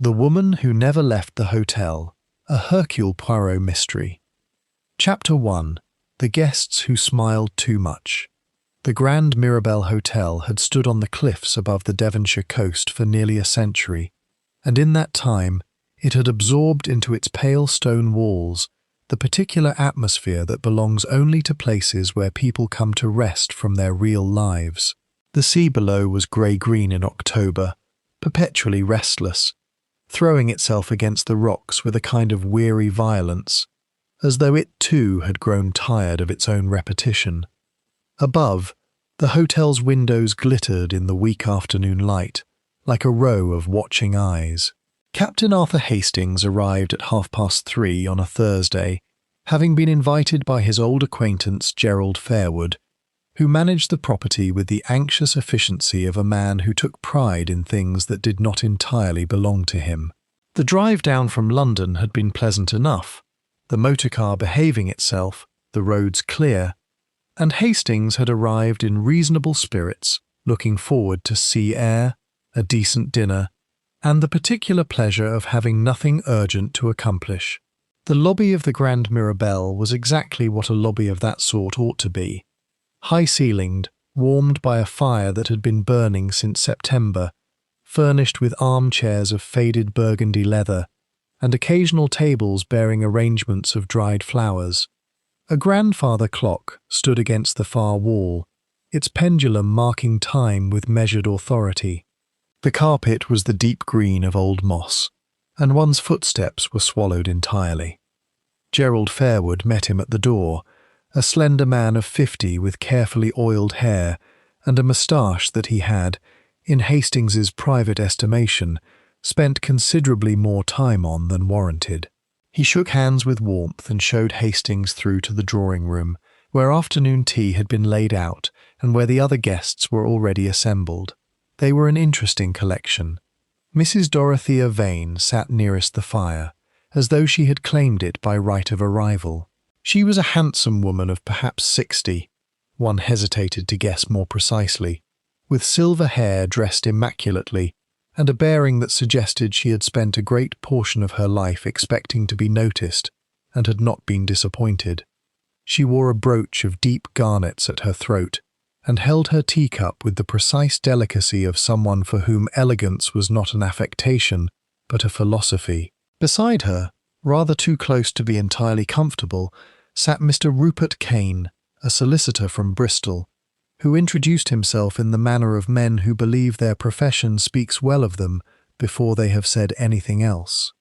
The Woman Who Never Left the Hotel, a Hercule Poirot mystery. Chapter 1. The Guests Who Smiled Too Much. The Grand Mirabelle Hotel had stood on the cliffs above the Devonshire coast for nearly a century, and in that time it had absorbed into its pale stone walls the particular atmosphere that belongs only to places where people come to rest from their real lives. The sea below was grey-green in October, perpetually restless, throwing itself against the rocks with a kind of weary violence, as though it too had grown tired of its own repetition. Above, the hotel's windows glittered in the weak afternoon light, like a row of watching eyes. Captain Arthur Hastings arrived at 3:30 on a Thursday, having been invited by his old acquaintance Gerald Fairwood, who managed the property with the anxious efficiency of a man who took pride in things that did not entirely belong to him. The drive down from London had been pleasant enough, the motor-car behaving itself, the roads clear, and Hastings had arrived in reasonable spirits, looking forward to sea air, a decent dinner, and the particular pleasure of having nothing urgent to accomplish. The lobby of the Grand Mirabelle was exactly what a lobby of that sort ought to be. High-ceilinged, warmed by a fire that had been burning since September, furnished with armchairs of faded burgundy leather, and occasional tables bearing arrangements of dried flowers. A grandfather clock stood against the far wall, its pendulum marking time with measured authority. The carpet was the deep green of old moss, and one's footsteps were swallowed entirely. Gerald Fairwood met him at the door, a slender man of 50 with carefully oiled hair and a moustache that he had, in Hastings's private estimation, spent considerably more time on than warranted. He shook hands with warmth and showed Hastings through to the drawing-room, where afternoon tea had been laid out and where the other guests were already assembled. They were an interesting collection. Mrs. Dorothea Vane sat nearest the fire, as though she had claimed it by right of arrival. She was a handsome woman of perhaps 60, one hesitated to guess more precisely, with silver hair dressed immaculately, and a bearing that suggested she had spent a great portion of her life expecting to be noticed, and had not been disappointed. She wore a brooch of deep garnets at her throat, and held her teacup with the precise delicacy of someone for whom elegance was not an affectation, but a philosophy. Beside her, rather too close to be entirely comfortable, sat Mr. Rupert Kane, a solicitor from Bristol, who introduced himself in the manner of men who believe their profession speaks well of them before they have said anything else.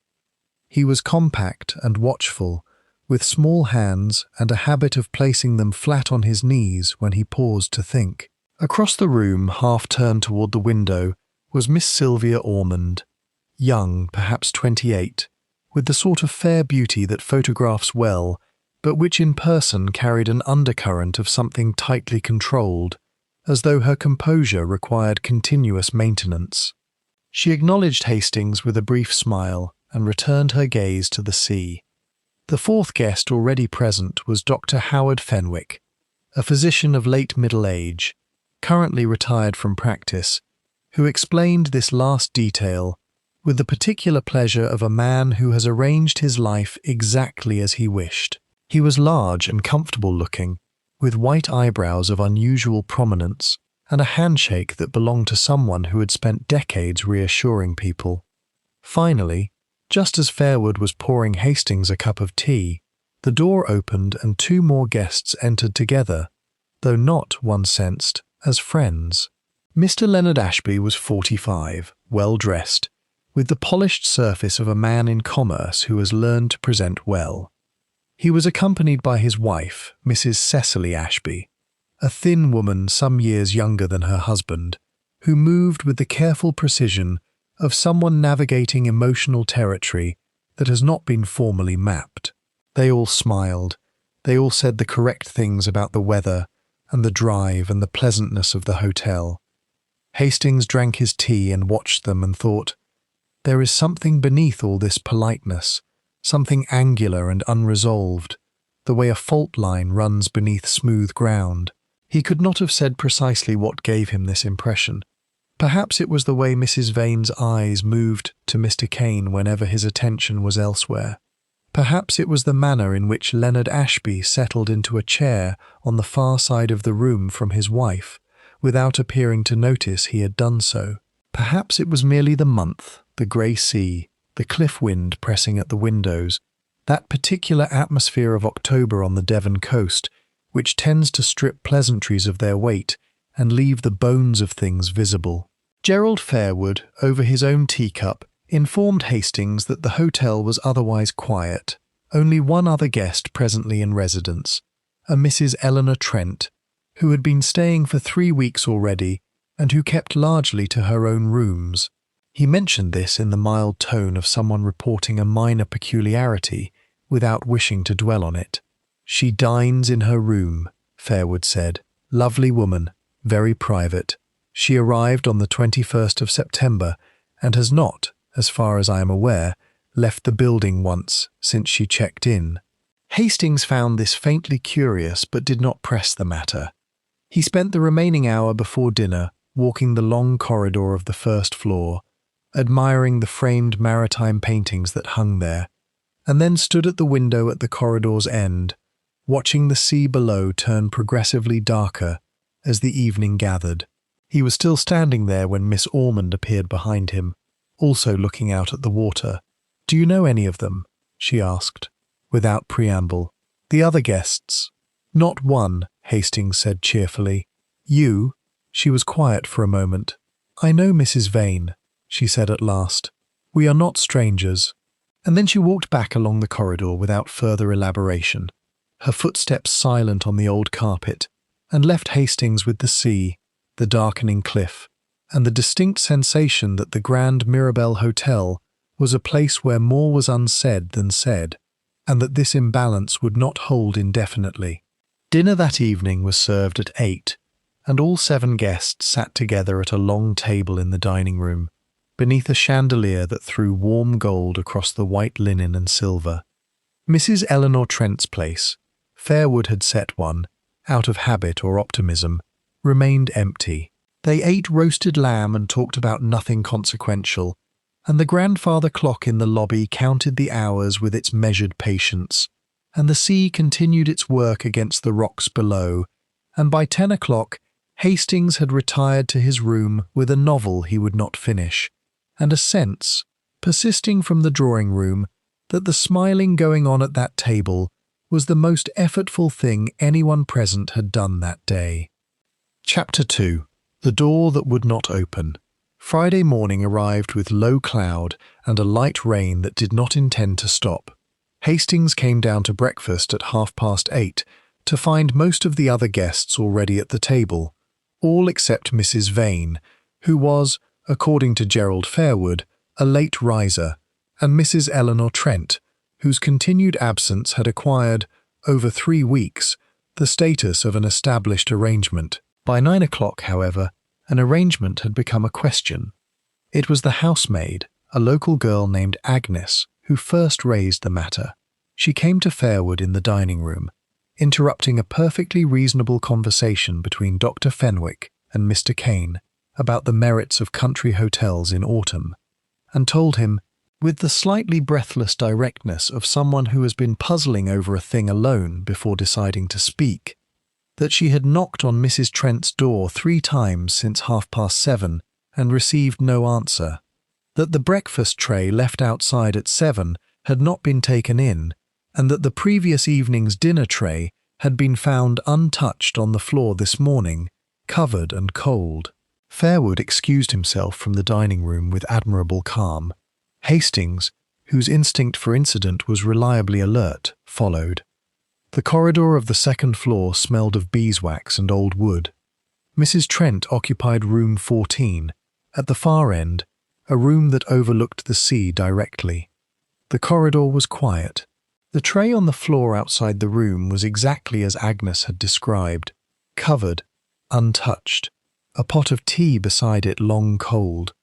He was compact and watchful, with small hands and a habit of placing them flat on his knees when he paused to think. Across the room, half turned toward the window, was Miss Sylvia Ormond, young, perhaps 28, with the sort of fair beauty that photographs well, but which in person carried an undercurrent of something tightly controlled, as though her composure required continuous maintenance. She acknowledged Hastings with a brief smile and returned her gaze to the sea. The fourth guest already present was Dr. Howard Fenwick, a physician of late middle age, currently retired from practice, who explained this last detail with the particular pleasure of a man who has arranged his life exactly as he wished. He was large and comfortable-looking, with white eyebrows of unusual prominence and a handshake that belonged to someone who had spent decades reassuring people. Finally, just as Fairwood was pouring Hastings a cup of tea, the door opened and two more guests entered together, though not, one sensed, as friends. Mr. Leonard Ashby was 45, well-dressed, with the polished surface of a man in commerce who has learned to present well. He was accompanied by his wife, Mrs. Cecily Ashby, a thin woman some years younger than her husband, who moved with the careful precision of someone navigating emotional territory that has not been formally mapped. They all smiled. They all said the correct things about the weather and the drive and the pleasantness of the hotel. Hastings drank his tea and watched them and thought, there is something beneath all this politeness, something angular and unresolved, the way a fault line runs beneath smooth ground. He could not have said precisely what gave him this impression, Perhaps it was the way Mrs. Vane's eyes moved to Mr. Kane whenever his attention was elsewhere. Perhaps it was the manner in which Leonard Ashby settled into a chair on the far side of the room from his wife, without appearing to notice he had done so. Perhaps it was merely the month, the grey sea, the cliff wind pressing at the windows, that particular atmosphere of October on the Devon coast, which tends to strip pleasantries of their weight and leave the bones of things visible. Gerald Fairwood, over his own teacup, informed Hastings that the hotel was otherwise quiet, only one other guest presently in residence, a Mrs. Eleanor Trent, who had been staying for 3 weeks already and who kept largely to her own rooms. He mentioned this in the mild tone of someone reporting a minor peculiarity without wishing to dwell on it. "She dines in her room," Fairwood said. "Lovely woman, very private. She arrived on the 21st of September and has not, as far as I am aware, left the building once since she checked in." Hastings found this faintly curious but did not press the matter. He spent the remaining hour before dinner walking the long corridor of the first floor, admiring the framed maritime paintings that hung there, and then stood at the window at the corridor's end, watching the sea below turn progressively darker as the evening gathered. He was still standing there when Miss Ormond appeared behind him, also looking out at the water. "Do you know any of them?" she asked, without preamble. "The other guests?" "Not one," Hastings said cheerfully. "You?" She was quiet for a moment. "I know Mrs. Vane," she said at last. "We are not strangers." And then she walked back along the corridor without further elaboration, her footsteps silent on the old carpet, and left Hastings with the sea, the darkening cliff, and the distinct sensation that the Grand Mirabelle Hotel was a place where more was unsaid than said, and that this imbalance would not hold indefinitely. Dinner that evening was served at 8, and all 7 guests sat together at a long table in the dining room, beneath a chandelier that threw warm gold across the white linen and silver. Mrs. Eleanor Trent's place, Fairwood had set one, out of habit or optimism, remained empty. They ate roasted lamb and talked about nothing consequential, and the grandfather clock in the lobby counted the hours with its measured patience, and the sea continued its work against the rocks below, and by 10 o'clock Hastings had retired to his room with a novel he would not finish, and a sense, persisting from the drawing-room, that the smiling going on at that table was the most effortful thing anyone present had done that day. Chapter 2. The Door That Would Not Open. Friday morning arrived with low cloud and a light rain that did not intend to stop. Hastings came down to breakfast at 8:30 to find most of the other guests already at the table, all except Mrs. Vane, who was, according to Gerald Fairwood, a late riser, and Mrs. Eleanor Trent, whose continued absence had acquired, over 3 weeks, the status of an established arrangement. By 9 o'clock, however, an arrangement had become a question. It was the housemaid, a local girl named Agnes, who first raised the matter. She came to Fairwood in the dining room, interrupting a perfectly reasonable conversation between Dr. Fenwick and Mr. Kane about the merits of country hotels in autumn, and told him, with the slightly breathless directness of someone who has been puzzling over a thing alone before deciding to speak, that she had knocked on Mrs. Trent's door 3 times since 7:30 and received no answer, that the breakfast tray left outside at 7 had not been taken in, and that the previous evening's dinner tray had been found untouched on the floor this morning, covered and cold. Fairwood excused himself from the dining room with admirable calm. Hastings, whose instinct for incident was reliably alert, followed. The corridor of the second floor smelled of beeswax and old wood. Mrs. Trent occupied room 14, at the far end, a room that overlooked the sea directly. The corridor was quiet. The tray on the floor outside the room was exactly as Agnes had described, covered, untouched, a pot of tea beside it long cold.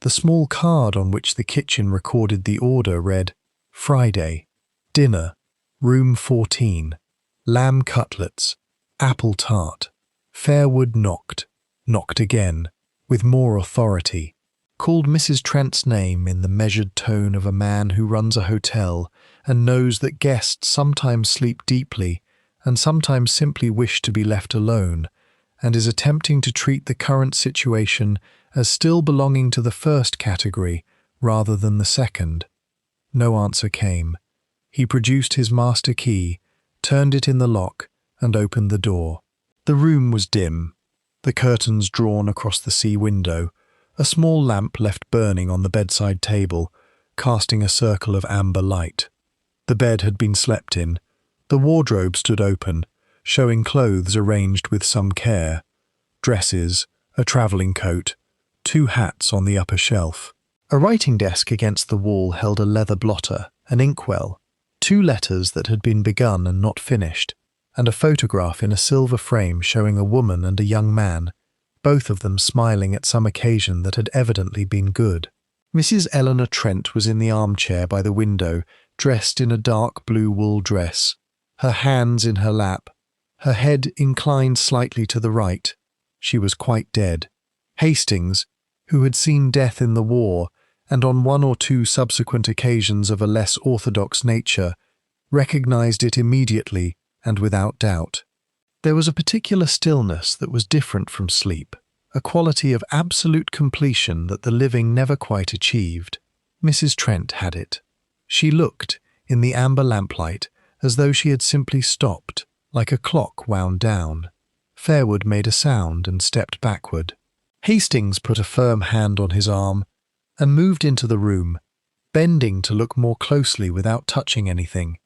The small card on which the kitchen recorded the order read, "Friday, dinner, room 14, lamb cutlets, apple tart." Fairwood knocked again, with more authority, called Mrs. Trent's name in the measured tone of a man who runs a hotel and knows that guests sometimes sleep deeply and sometimes simply wish to be left alone, and is attempting to treat the current situation as still belonging to the first category rather than the second. No answer came. He produced his master key, turned it in the lock, and opened the door. The room was dim, the curtains drawn across the sea window, a small lamp left burning on the bedside table, casting a circle of amber light. The bed had been slept in. The wardrobe stood open, showing clothes arranged with some care. Dresses, a travelling coat, 2 hats on the upper shelf. A writing desk against the wall held a leather blotter, an inkwell, 2 letters that had been begun and not finished, and a photograph in a silver frame showing a woman and a young man, both of them smiling at some occasion that had evidently been good. Mrs. Eleanor Trent was in the armchair by the window, dressed in a dark blue wool dress, her hands in her lap, her head inclined slightly to the right. She was quite dead. Hastings, who had seen death in the war, and on 1 or 2 subsequent occasions of a less orthodox nature, recognized it immediately and without doubt. There was a particular stillness that was different from sleep, a quality of absolute completion that the living never quite achieved. Mrs. Trent had it. She looked, in the amber lamplight, as though she had simply stopped, like a clock wound down. Fairwood made a sound and stepped backward. Hastings put a firm hand on his arm and moved into the room, bending to look more closely without touching anything.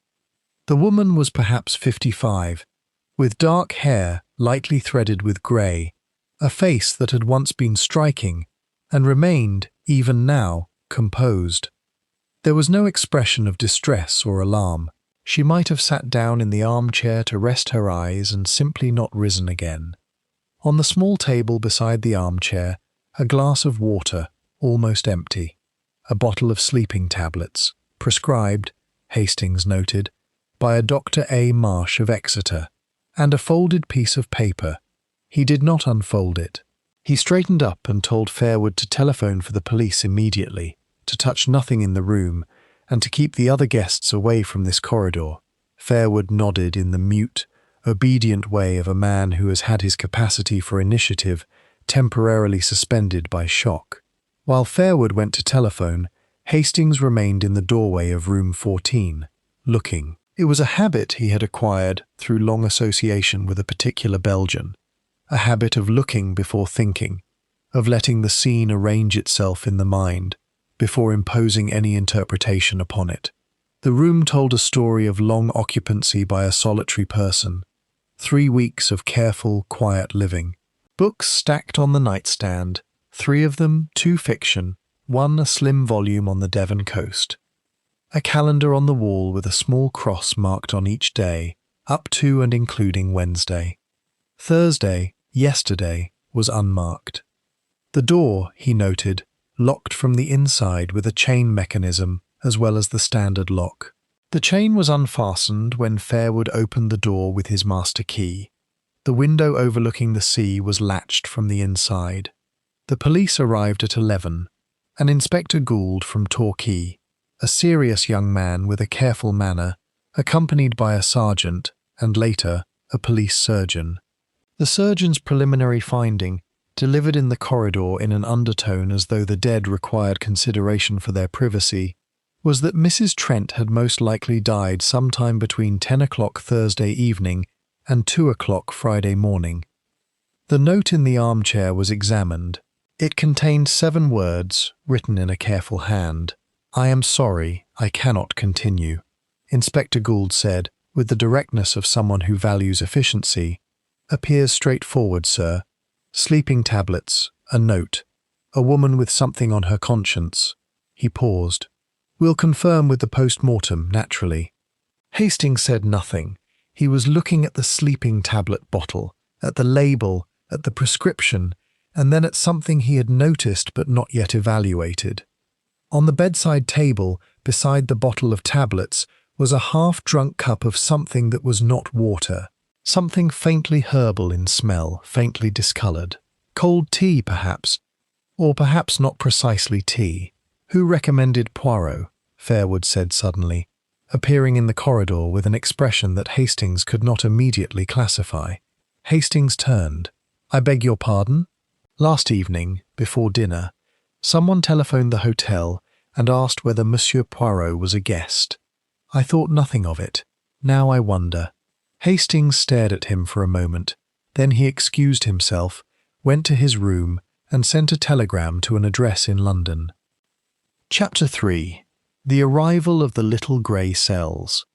The woman was perhaps 55, with dark hair lightly threaded with grey, a face that had once been striking and remained, even now, composed. There was no expression of distress or alarm. She might have sat down in the armchair to rest her eyes and simply not risen again. On the small table beside the armchair, a glass of water, almost empty, a bottle of sleeping tablets, prescribed, Hastings noted, by a Dr. A. Marsh of Exeter, and a folded piece of paper. He did not unfold it. He straightened up and told Fairwood to telephone for the police immediately, to touch nothing in the room, and to keep the other guests away from this corridor. Fairwood nodded in the mute, obedient way of a man who has had his capacity for initiative temporarily suspended by shock. While Fairwood went to telephone, Hastings remained in the doorway of room 14, looking. It was a habit he had acquired through long association with a particular Belgian, a habit of looking before thinking, of letting the scene arrange itself in the mind, before imposing any interpretation upon it. The room told a story of long occupancy by a solitary person, 3 weeks of careful, quiet living. Books stacked on the nightstand, 3 of them 2 fiction, 1 a slim volume on the Devon coast. A calendar on the wall with a small cross marked on each day, up to and including Wednesday. Thursday, yesterday, was unmarked. The door, he noted, locked from the inside with a chain mechanism as well as the standard lock. The chain was unfastened when Fairwood opened the door with his master key. The window overlooking the sea was latched from the inside. The police arrived at 11, and Inspector Gould from Torquay, a serious young man with a careful manner, accompanied by a sergeant and later a police surgeon. The surgeon's preliminary finding, delivered in the corridor in an undertone as though the dead required consideration for their privacy, was that Mrs. Trent had most likely died sometime between 10 o'clock Thursday evening and 2 o'clock Friday morning. The note in the armchair was examined. It contained 7 words, written in a careful hand. "I am sorry, I cannot continue," Inspector Gould said, with the directness of someone who values efficiency. "Appears straightforward, sir. Sleeping tablets, a note, a woman with something on her conscience." He paused. "We'll confirm with the post-mortem, naturally." Hastings said nothing. He was looking at the sleeping tablet bottle, at the label, at the prescription, and then at something he had noticed but not yet evaluated. On the bedside table, beside the bottle of tablets, was a half-drunk cup of something that was not water, something faintly herbal in smell, faintly discoloured. Cold tea, perhaps, Or perhaps not precisely tea. Who recommended Poirot? Fairwood said suddenly, appearing in the corridor with an expression that Hastings could not immediately classify. Hastings turned. "I beg your pardon?" "Last evening, before dinner, someone telephoned the hotel and asked whether Monsieur Poirot was a guest. I thought nothing of it. Now I wonder." Hastings stared at him for a moment. Then he excused himself, went to his room, and sent a telegram to an address in London. Chapter 3. The Arrival of the Little Grey Cells.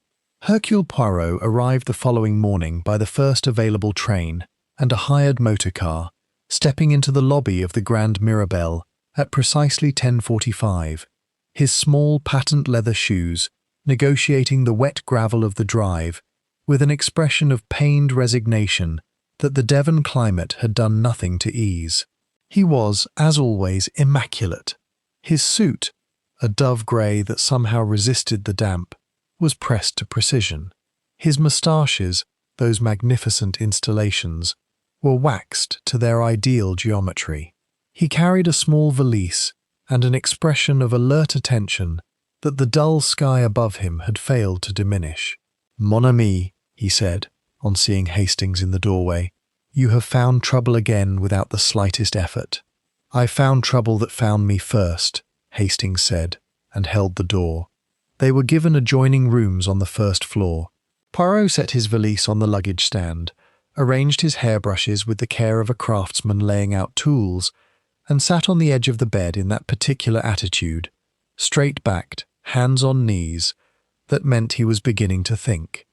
Hercule Poirot arrived the following morning by the first available train and a hired motor car, stepping into the lobby of the Grand Mirabelle at precisely 10:45, his small patent leather shoes negotiating the wet gravel of the drive with an expression of pained resignation that the Devon climate had done nothing to ease. He was, as always, immaculate. His suit, a dove grey that somehow resisted the damp, was pressed to precision. His moustaches, those magnificent installations, were waxed to their ideal geometry. He carried a small valise and an expression of alert attention that the dull sky above him had failed to diminish. "Mon ami," he said, on seeing Hastings in the doorway, "you have found trouble again without the slightest effort." "I found trouble that found me first," Hastings said, and held the door. They were given adjoining rooms on the first floor. Poirot set his valise on the luggage stand, arranged his hairbrushes with the care of a craftsman laying out tools, and sat on the edge of the bed in that particular attitude, straight-backed, hands on knees, that meant he was beginning to think.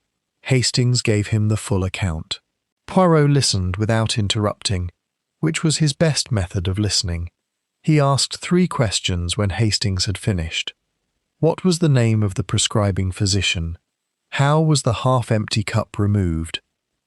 Hastings gave him the full account. Poirot listened without interrupting, which was his best method of listening. He asked 3 questions when Hastings had finished. What was the name of the prescribing physician? How was the half-empty cup removed?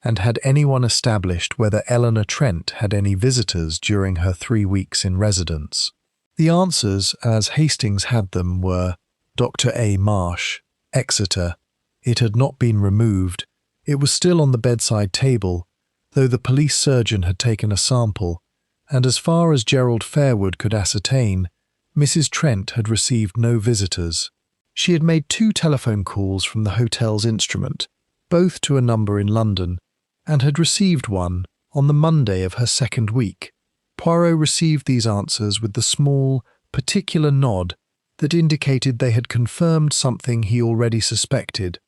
And had anyone established whether Eleanor Trent had any visitors during her 3 weeks in residence? The answers, as Hastings had them, were Dr. A. Marsh, Exeter. It had not been removed. It was still on the bedside table, though the police surgeon had taken a sample, and as far as Gerald Fairwood could ascertain, Mrs. Trent had received no visitors. She had made 2 telephone calls from the hotel's instrument, both to a number in London, and had received one on the Monday of her 2nd week. Poirot received these answers with the small, particular nod that indicated they had confirmed something he already suspected,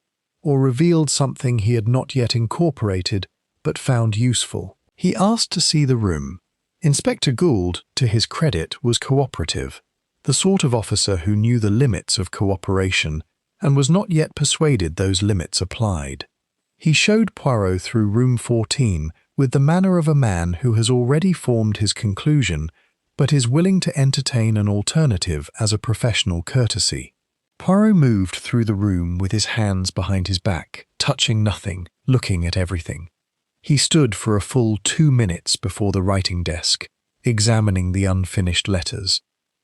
or revealed something he had not yet incorporated but found useful. He asked to see the room. Inspector Gould, to his credit, was cooperative, the sort of officer who knew the limits of cooperation and was not yet persuaded those limits applied. He showed Poirot through room 14 with the manner of a man who has already formed his conclusion but is willing to entertain an alternative as a professional courtesy. Poirot moved through the room with his hands behind his back, touching nothing, looking at everything. He stood for a full 2 minutes before the writing desk, examining the unfinished letters.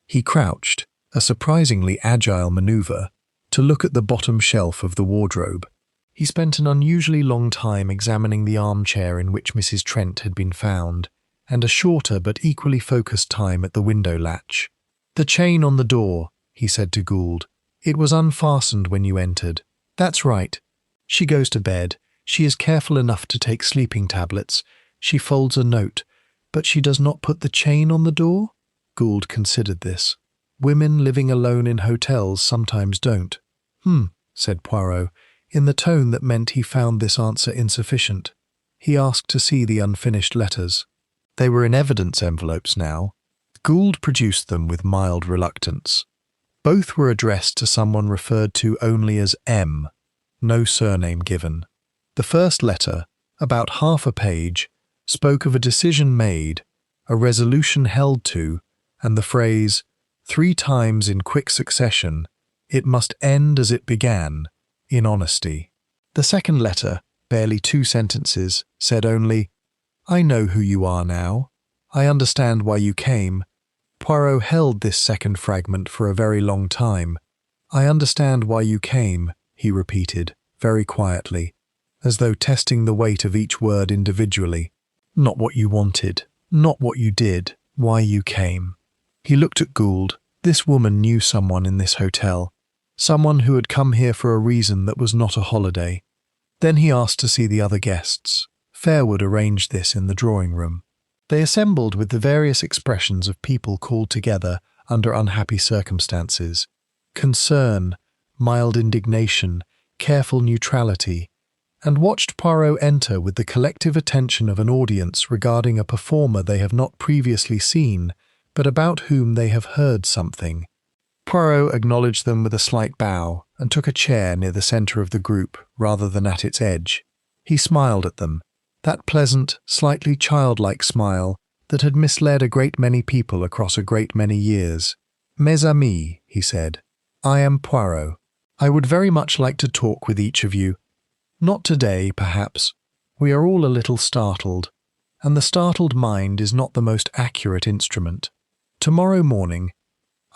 He crouched, a surprisingly agile maneuver, to look at the bottom shelf of the wardrobe. He spent an unusually long time examining the armchair in which Mrs. Trent had been found, and a shorter but equally focused time at the window latch. "The chain on the door," he said to Gould. "It was unfastened when you entered." "That's right. She goes to bed. She is careful enough to take sleeping tablets. She folds a note, but she does not put the chain on the door?" Gould considered this. "Women living alone in hotels sometimes don't." Said Poirot, in the tone that meant he found this answer insufficient. He asked to see the unfinished letters. They were in evidence envelopes now. Gould produced them with mild reluctance. Both were addressed to someone referred to only as M, no surname given. The first letter, about half a page, spoke of a decision made, a resolution held to, and the phrase, 3 times in quick succession, "It must end as it began, in honesty." The second letter, barely 2 sentences, said only, "I know who you are now. I understand why you came." Poirot held this second fragment for a very long time. "I understand why you came," he repeated, very quietly, as though testing the weight of each word individually. "Not what you wanted, not what you did, why you came." He looked at Gould. This woman knew someone in this hotel, someone who had come here for a reason that was not a holiday. Then he asked to see the other guests. Fairwood arranged this in the drawing room. They assembled with the various expressions of people called together under unhappy circumstances: concern, mild indignation, careful neutrality, and watched Poirot enter with the collective attention of an audience regarding a performer they have not previously seen, but about whom they have heard something. Poirot acknowledged them with a slight bow and took a chair near the centre of the group rather than at its edge. He smiled at them, that pleasant, slightly childlike smile that had misled a great many people across a great many years. "Mes amis," he said, "I am Poirot. I would very much like to talk with each of you. Not today, perhaps. We are all a little startled, and the startled mind is not the most accurate instrument. Tomorrow morning.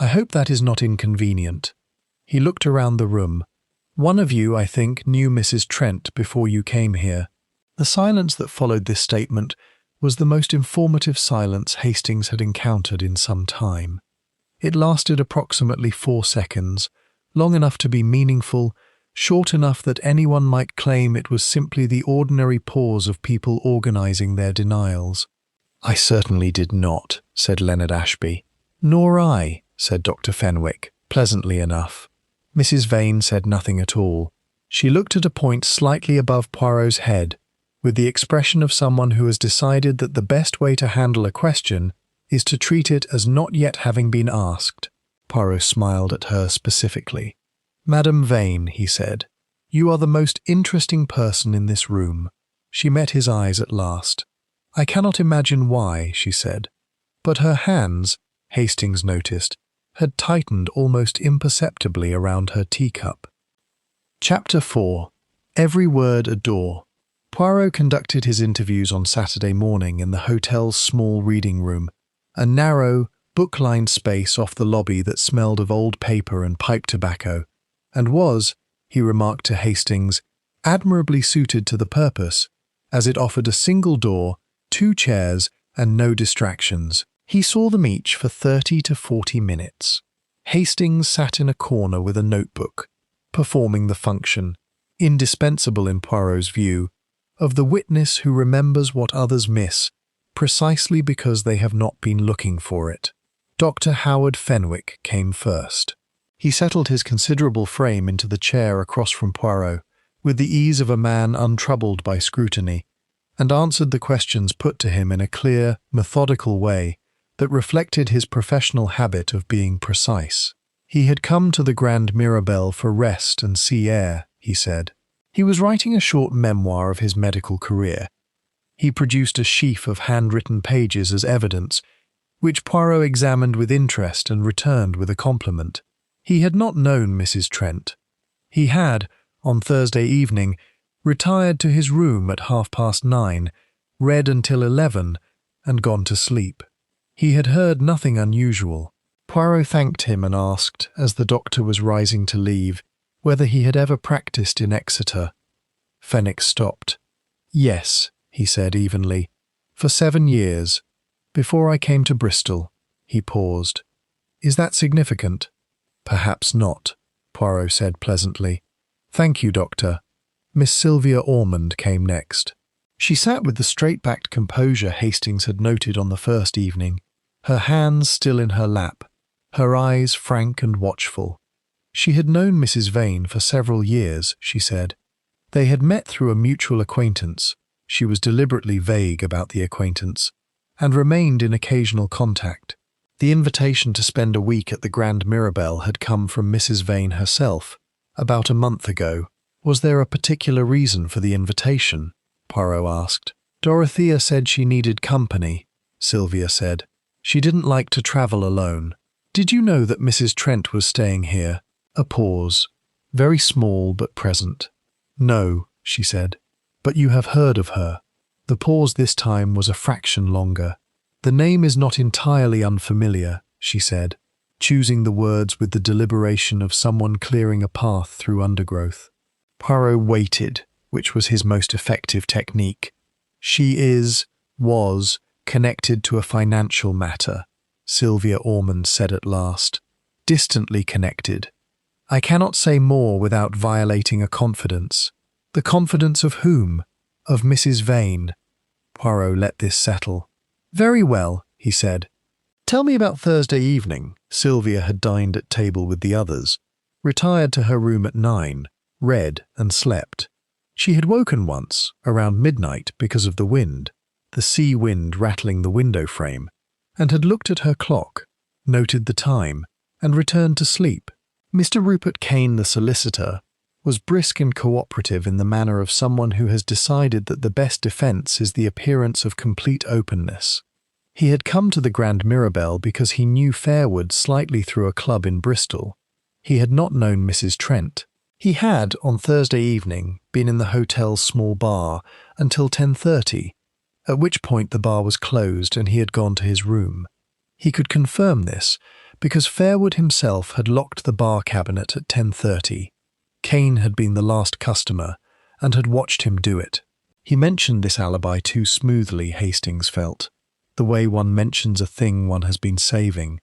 I hope that is not inconvenient." He looked around the room. "One of you, I think, knew Mrs. Trent before you came here." The silence that followed this statement was the most informative silence Hastings had encountered in some time. It lasted approximately 4 seconds, long enough to be meaningful, short enough that anyone might claim it was simply the ordinary pause of people organizing their denials. "I certainly did not," said Leonard Ashby. "Nor I," said Dr. Fenwick, pleasantly enough. Mrs. Vane said nothing at all. She looked at a point slightly above Poirot's head, with the expression of someone who has decided that the best way to handle a question is to treat it as not yet having been asked. Poirot smiled at her specifically. "Madame Vane," he said, "you are the most interesting person in this room." She met his eyes at last. "I cannot imagine why," she said. But her hands, Hastings noticed, had tightened almost imperceptibly around her teacup. Chapter 4. Every Word a Door. Poirot conducted his interviews on Saturday morning in the hotel's small reading room, a narrow, book-lined space off the lobby that smelled of old paper and pipe tobacco, and was, he remarked to Hastings, admirably suited to the purpose, as it offered a single door, 2 chairs, and no distractions. He saw them each for 30 to 40 minutes. Hastings sat in a corner with a notebook, performing the function, indispensable in Poirot's view, of the witness who remembers what others miss, precisely because they have not been looking for it. Dr. Howard Fenwick came first. He settled his considerable frame into the chair across from Poirot, with the ease of a man untroubled by scrutiny, and answered the questions put to him in a clear, methodical way that reflected his professional habit of being precise. He had come to the Grand Mirabelle for rest and sea air, he said. He was writing a short memoir of his medical career. He produced a sheaf of handwritten pages as evidence, which Poirot examined with interest and returned with a compliment. He had not known Mrs. Trent. He had, on Thursday evening, retired to his room at 9:30, read until 11, and gone to sleep. He had heard nothing unusual. Poirot thanked him and asked, as the doctor was rising to leave, whether he had ever practised in Exeter. Fenwick stopped. "Yes," he said evenly, "for 7 years. Before I came to Bristol." He paused. "Is that significant?" "Perhaps not," Poirot said pleasantly. "Thank you, Doctor." Miss Sylvia Ormond came next. She sat with the straight-backed composure Hastings had noted on the first evening, her hands still in her lap, her eyes frank and watchful. She had known Mrs. Vane for several years, she said. They had met through a mutual acquaintance. She was deliberately vague about the acquaintance, and remained in occasional contact. The invitation to spend a week at the Grand Mirabelle had come from Mrs. Vane herself, about a month ago. Was there a particular reason for the invitation? Poirot asked. Dorothea said she needed company, Sylvia said. She didn't like to travel alone. Did you know that Mrs. Trent was staying here? A pause, very small but present. No, she said, but you have heard of her. The pause this time was a fraction longer. The name is not entirely unfamiliar, she said, choosing the words with the deliberation of someone clearing a path through undergrowth. Poirot waited, which was his most effective technique. She was connected to a financial matter. Sylvia Ormond said at last. Distantly connected. I cannot say more without violating a confidence. The confidence of whom? Of Mrs. Vane. Poirot let this settle. Very well, he said. Tell me about Thursday evening. Sylvia had dined at table with the others, retired to her room at 9, read and slept. She had woken once, around midnight, because of the wind, the sea wind rattling the window frame, and had looked at her clock, noted the time, and returned to sleep. Mr. Rupert Kane, the solicitor, was brisk and cooperative in the manner of someone who has decided that the best defence is the appearance of complete openness. He had come to the Grand Mirabelle because he knew Fairwood slightly through a club in Bristol. He had not known Mrs. Trent. He had, on Thursday evening, been in the hotel's small bar until 10:30, at which point the bar was closed and he had gone to his room. He could confirm this because Fairwood himself had locked the bar cabinet at 10:30. Kane had been the last customer and had watched him do it. He mentioned this alibi too smoothly, Hastings felt, the way one mentions a thing one has been saving.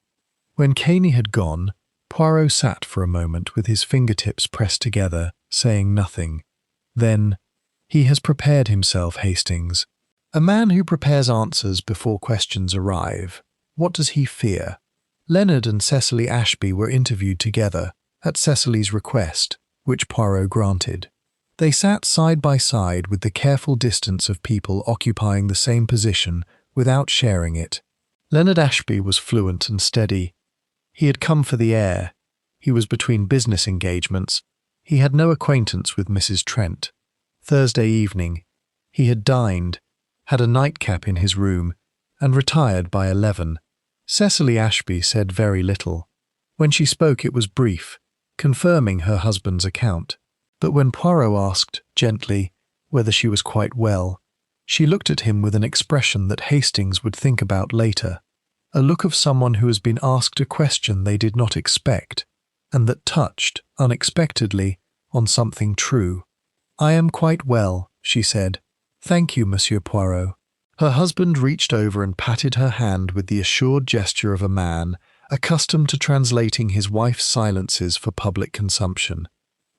When Caney had gone, Poirot sat for a moment with his fingertips pressed together, saying nothing. Then, he has prepared himself, Hastings. A man who prepares answers before questions arrive. What does he fear? Leonard and Cecily Ashby were interviewed together, at Cecily's request, which Poirot granted. They sat side by side with the careful distance of people occupying the same position without sharing it. Leonard Ashby was fluent and steady. He had come for the air. He was between business engagements. He had no acquaintance with Mrs. Trent. Thursday evening, he had dined, had a nightcap in his room, and retired by 11. Cecily Ashby said very little. When she spoke it was brief, confirming her husband's account. But when Poirot asked, gently, whether she was quite well, she looked at him with an expression that Hastings would think about later, a look of someone who has been asked a question they did not expect, and that touched, unexpectedly, on something true. I am quite well, she said. Thank you, Monsieur Poirot. Her husband reached over and patted her hand with the assured gesture of a man accustomed to translating his wife's silences for public consumption.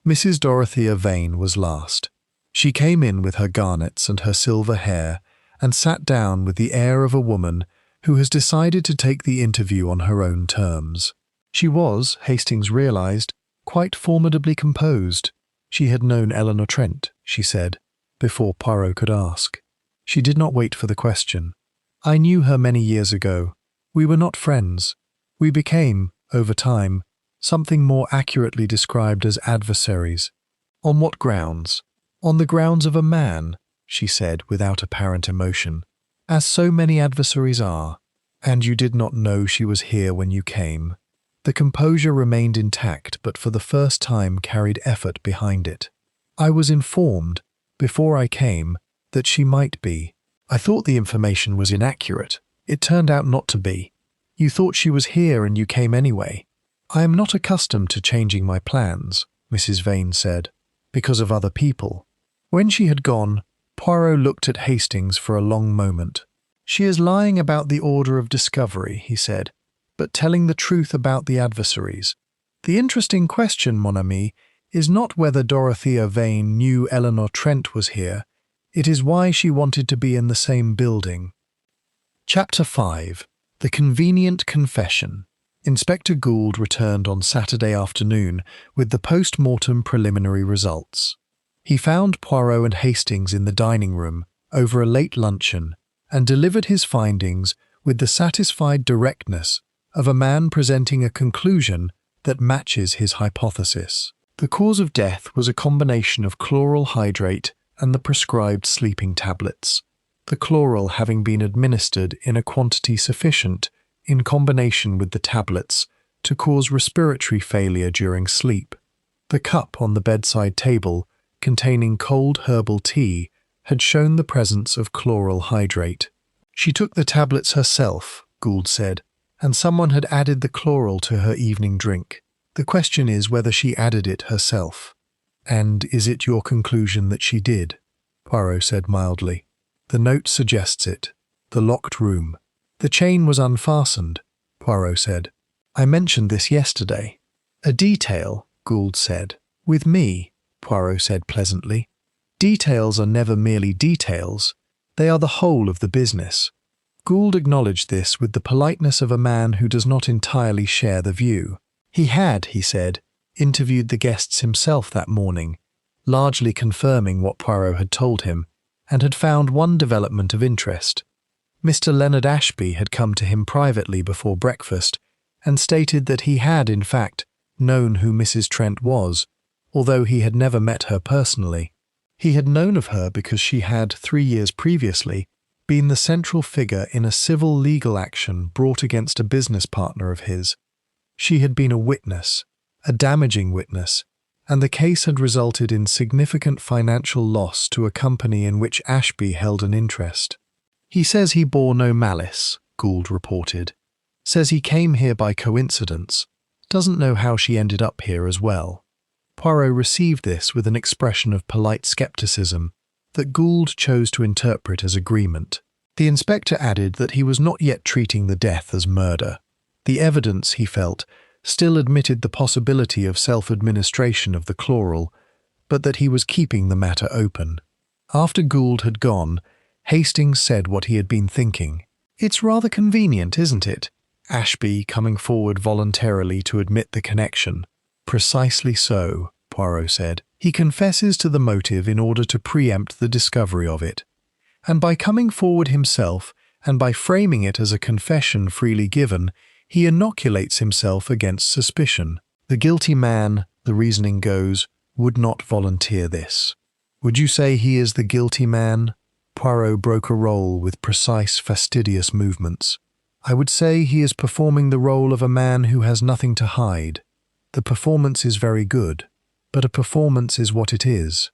Mrs. Dorothea Vane was last. She came in with her garnets and her silver hair and sat down with the air of a woman who has decided to take the interview on her own terms. She was, Hastings realized, quite formidably composed. She had known Eleanor Trent, she said, before Poirot could ask. She did not wait for the question. I knew her many years ago. We were not friends. We became, over time, something more accurately described as adversaries. On what grounds? On the grounds of a man, she said without apparent emotion, as so many adversaries are. And you did not know she was here when you came. The composure remained intact, but for the first time carried effort behind it. I was informed, before I came, that she might be. I thought the information was inaccurate. It turned out not to be. You thought she was here and you came anyway. I am not accustomed to changing my plans, Mrs. Vane said, because of other people. When she had gone, Poirot looked at Hastings for a long moment. She is lying about the order of discovery, he said, but telling the truth about the adversaries. The interesting question, mon ami, is not whether Dorothea Vane knew Eleanor Trent was here. It is why she wanted to be in the same building. Chapter 5. The Convenient Confession. Inspector Gould returned on Saturday afternoon with the post-mortem preliminary results. He found Poirot and Hastings in the dining room over a late luncheon and delivered his findings with the satisfied directness of a man presenting a conclusion that matches his hypothesis. The cause of death was a combination of chloral hydrate and the prescribed sleeping tablets, the chloral having been administered in a quantity sufficient in combination with the tablets to cause respiratory failure during sleep. The cup on the bedside table, containing cold herbal tea, had shown the presence of chloral hydrate. She took the tablets herself, Gould said, and someone had added the chloral to her evening drink. The question is whether she added it herself. And is it your conclusion that she did? Poirot said mildly. The note suggests it. The locked room. The chain was unfastened. Poirot said. "I mentioned this yesterday." "A detail," Gould said. "With me," Poirot said pleasantly. "Details are never merely details. They are the whole of the business." Gould acknowledged this with the politeness of a man who does not entirely share the view. He had, he said, interviewed the guests himself that morning, largely confirming what Poirot had told him, and had found one development of interest. Mr. Leonard Ashby had come to him privately before breakfast and stated that he had, in fact, known who Mrs. Trent was, although he had never met her personally. He had known of her because she had, 3 years previously, been the central figure in a civil legal action brought against a business partner of his. She had been a witness, a damaging witness, and the case had resulted in significant financial loss to a company in which Ashby held an interest. "He says he bore no malice," Gould reported. "Says he came here by coincidence. Doesn't know how she ended up here as well." Poirot received this with an expression of polite skepticism that Gould chose to interpret as agreement. The inspector added that he was not yet treating the death as murder. The evidence, he felt, still admitted the possibility of self-administration of the chloral, but that he was keeping the matter open. After Gould had gone, Hastings said what he had been thinking. "It's rather convenient, isn't it?" Ashby coming forward voluntarily to admit the connection. "Precisely so," Poirot said. "He confesses to the motive in order to preempt the discovery of it. And by coming forward himself, and by framing it as a confession freely given, he inoculates himself against suspicion. The guilty man, the reasoning goes, would not volunteer this." "Would you say he is the guilty man?" Poirot broke a roll with precise, fastidious movements. "I would say he is performing the role of a man who has nothing to hide. The performance is very good, but a performance is what it is."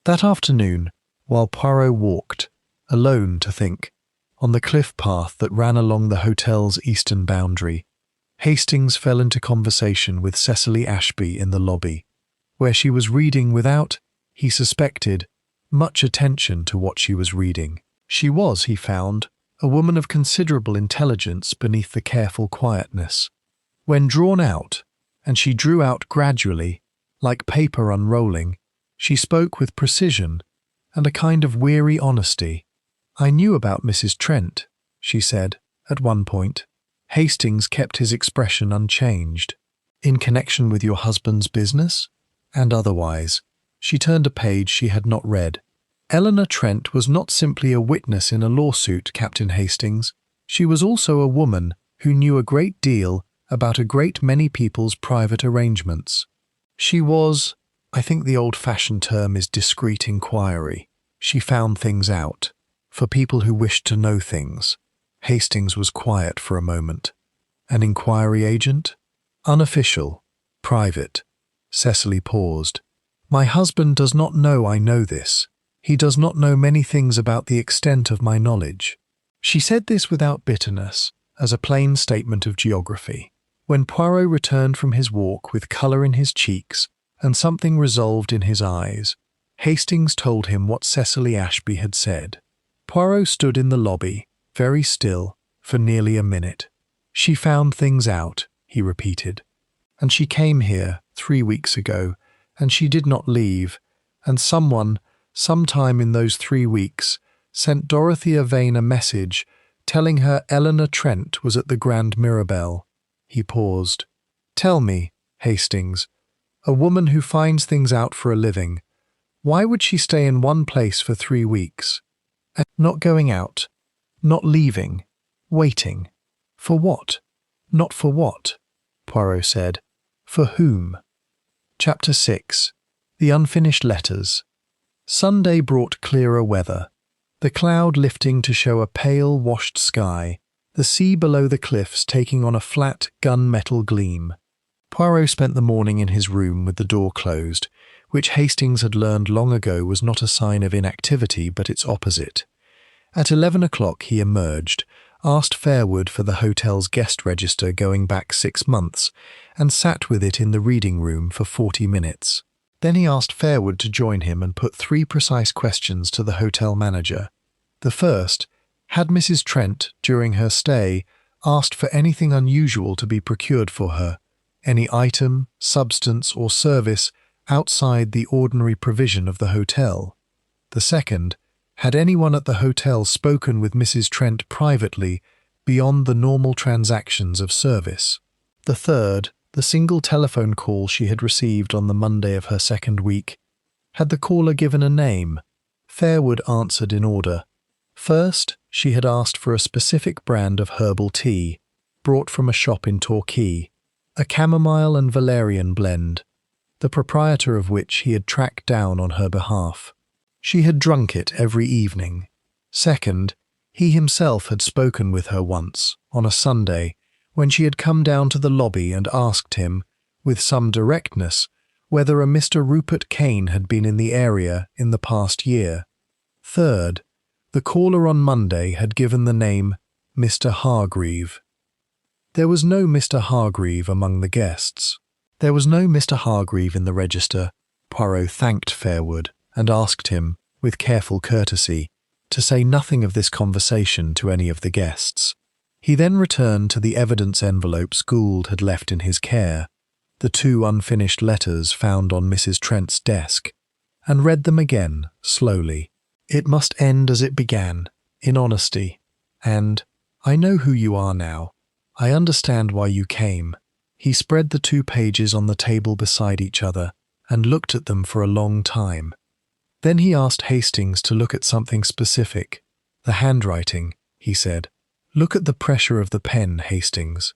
That afternoon, while Poirot walked, alone to think, on the cliff path that ran along the hotel's eastern boundary, Hastings fell into conversation with Cecily Ashby in the lobby, where she was reading without, he suspected, much attention to what she was reading. She was, he found, a woman of considerable intelligence beneath the careful quietness. When drawn out, and she drew out gradually, like paper unrolling, she spoke with precision and a kind of weary honesty. "I knew about Mrs. Trent," she said, at one point. Hastings kept his expression unchanged. "In connection with your husband's business?" "And otherwise." She turned a page she had not read. "Eleanor Trent was not simply a witness in a lawsuit, Captain Hastings. She was also a woman who knew a great deal about a great many people's private arrangements. She was, I think the old-fashioned term is discreet inquiry. She found things out, for people who wished to know things." Hastings was quiet for a moment. "An inquiry agent?" "Unofficial. Private." Cecily paused. "My husband does not know I know this. He does not know many things about the extent of my knowledge." She said this without bitterness, as a plain statement of geography. When Poirot returned from his walk with colour in his cheeks and something resolved in his eyes, Hastings told him what Cecily Ashby had said. Poirot stood in the lobby, very still, for nearly a minute. "She found things out," he repeated. "And she came here 3 weeks ago, and she did not leave, and someone, sometime in those 3 weeks, sent Dorothea Vane a message telling her Eleanor Trent was at the Grand Mirabelle." He paused. "Tell me, Hastings, a woman who finds things out for a living, why would she stay in one place for 3 weeks? And not going out, not leaving, waiting. For what? Not for what?" Poirot said. "For whom?" Chapter 6. The Unfinished Letters. Sunday brought clearer weather, the cloud lifting to show a pale, washed sky, the sea below the cliffs taking on a flat, gun-metal gleam. Poirot spent the morning in his room with the door closed, which Hastings had learned long ago was not a sign of inactivity but its opposite. At 11 o'clock he emerged, asked Fairwood for the hotel's guest register going back 6 months, and sat with it in the reading room for 40 minutes. Then he asked Fairwood to join him and put 3 precise questions to the hotel manager. The first, had Mrs. Trent, during her stay, asked for anything unusual to be procured for her, any item, substance, or service outside the ordinary provision of the hotel. The second, had anyone at the hotel spoken with Mrs. Trent privately beyond the normal transactions of service? The third, the single telephone call she had received on the Monday of her second week. Had the caller given a name? Fairwood answered in order. First, she had asked for a specific brand of herbal tea, brought from a shop in Torquay, a chamomile and valerian blend, the proprietor of which he had tracked down on her behalf. She had drunk it every evening. Second, he himself had spoken with her once, on a Sunday, when she had come down to the lobby and asked him, with some directness, whether a Mr. Rupert Kane had been in the area in the past year. Third, the caller on Monday had given the name Mr. Hargreave. There was no Mr. Hargreave among the guests. There was no Mr. Hargreave in the register. Poirot thanked Fairwood and asked him, with careful courtesy, to say nothing of this conversation to any of the guests. He then returned to the evidence envelopes Gould had left in his care, the 2 unfinished letters found on Mrs. Trent's desk, and read them again, slowly. It must end as it began, in honesty, and, I know who you are now. I understand why you came. He spread the 2 pages on the table beside each other and looked at them for a long time. Then he asked Hastings to look at something specific. The handwriting, he said. Look at the pressure of the pen, Hastings.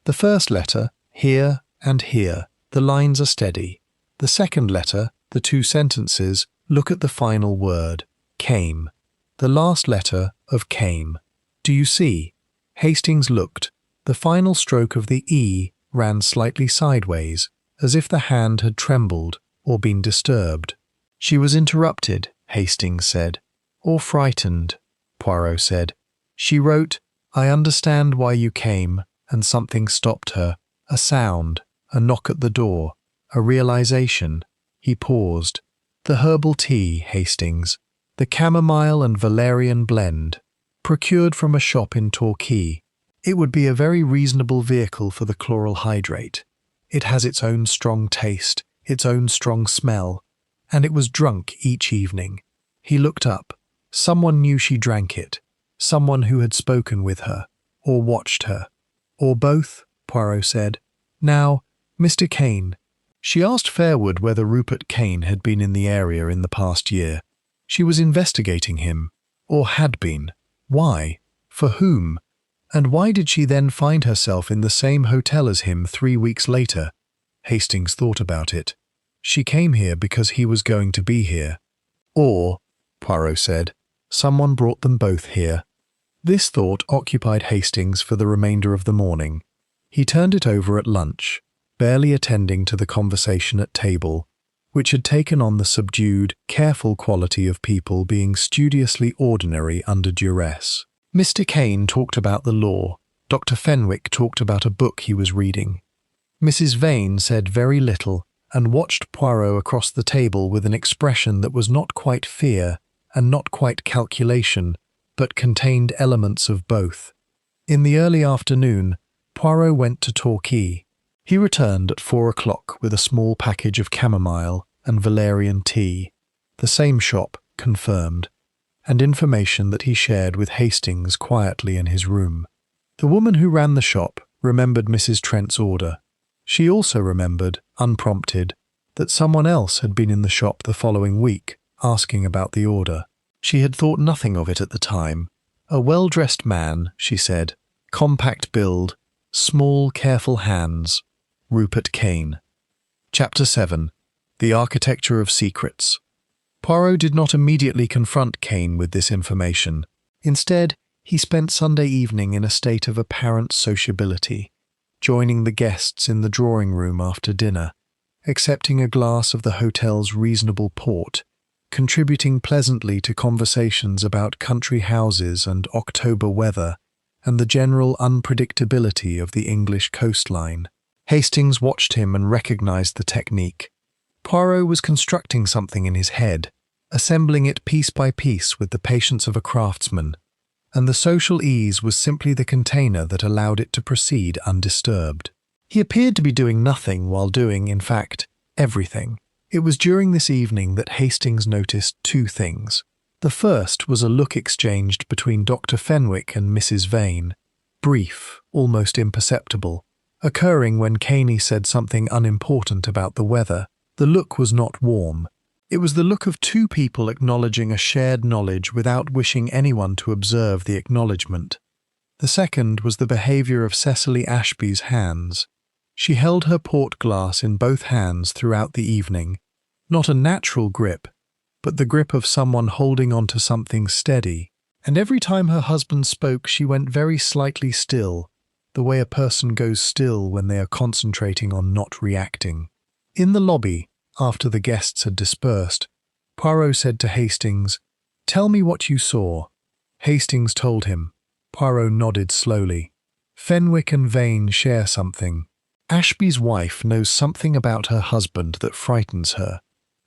The first letter, here and here, the lines are steady. The second letter, the 2 sentences, look at the final word, came. The last letter of came. Do you see? Hastings looked. The final stroke of the E ran slightly sideways, as if the hand had trembled or been disturbed. She was interrupted, Hastings said. Or frightened, Poirot said. She wrote, I understand why you came, and something stopped her. A sound, a knock at the door, a realization. He paused. The herbal tea, Hastings. The chamomile and valerian blend, procured from a shop in Torquay. It would be a very reasonable vehicle for the chloral hydrate. It has its own strong taste, its own strong smell, and it was drunk each evening. He looked up. Someone knew she drank it, someone who had spoken with her, or watched her. Or both, Poirot said. Now, Mr. Kane. She asked Fairwood whether Rupert Kane had been in the area in the past year. She was investigating him, or had been. Why? For whom? And why did she then find herself in the same hotel as him 3 weeks later? Hastings thought about it. She came here because he was going to be here. Or, Poirot said, someone brought them both here. This thought occupied Hastings for the remainder of the morning. He turned it over at lunch, barely attending to the conversation at table, which had taken on the subdued, careful quality of people being studiously ordinary under duress. Mr. Kane talked about the law. Dr. Fenwick talked about a book he was reading. Mrs. Vane said very little and watched Poirot across the table with an expression that was not quite fear and not quite calculation, but contained elements of both. In the early afternoon, Poirot went to Torquay. He returned at 4 o'clock with a small package of chamomile and valerian tea, the same shop, confirmed, and information that he shared with Hastings quietly in his room. The woman who ran the shop remembered Mrs. Trent's order. She also remembered, unprompted, that someone else had been in the shop the following week, asking about the order. She had thought nothing of it at the time. A well-dressed man, she said, compact build, small, careful hands. Rupert Kane. Chapter 7. The Architecture of Secrets. Poirot did not immediately confront Kane with this information. Instead, he spent Sunday evening in a state of apparent sociability, joining the guests in the drawing-room after dinner, accepting a glass of the hotel's reasonable port, contributing pleasantly to conversations about country houses and October weather, and the general unpredictability of the English coastline. Hastings watched him and recognized the technique. Poirot was constructing something in his head, assembling it piece by piece with the patience of a craftsman. and the social ease was simply the container that allowed it to proceed undisturbed. He appeared to be doing nothing while doing, in fact, everything. It was during this evening that Hastings noticed two things. The first was a look exchanged between Dr. Fenwick and Mrs. Vane, brief, almost imperceptible, occurring when Caney said something unimportant about the weather. The look was not warm. It was the look of two people acknowledging a shared knowledge without wishing anyone to observe the acknowledgement. The second was the behaviour of Cecily Ashby's hands. She held her port glass in both hands throughout the evening, not a natural grip, but the grip of someone holding on to something steady. And every time her husband spoke, she went very slightly still, the way a person goes still when they are concentrating on not reacting. In the lobby, after the guests had dispersed, Poirot said to Hastings, "Tell me what you saw." Hastings told him. Poirot nodded slowly. "Fenwick and Vane share something. Ashby's wife knows something about her husband that frightens her,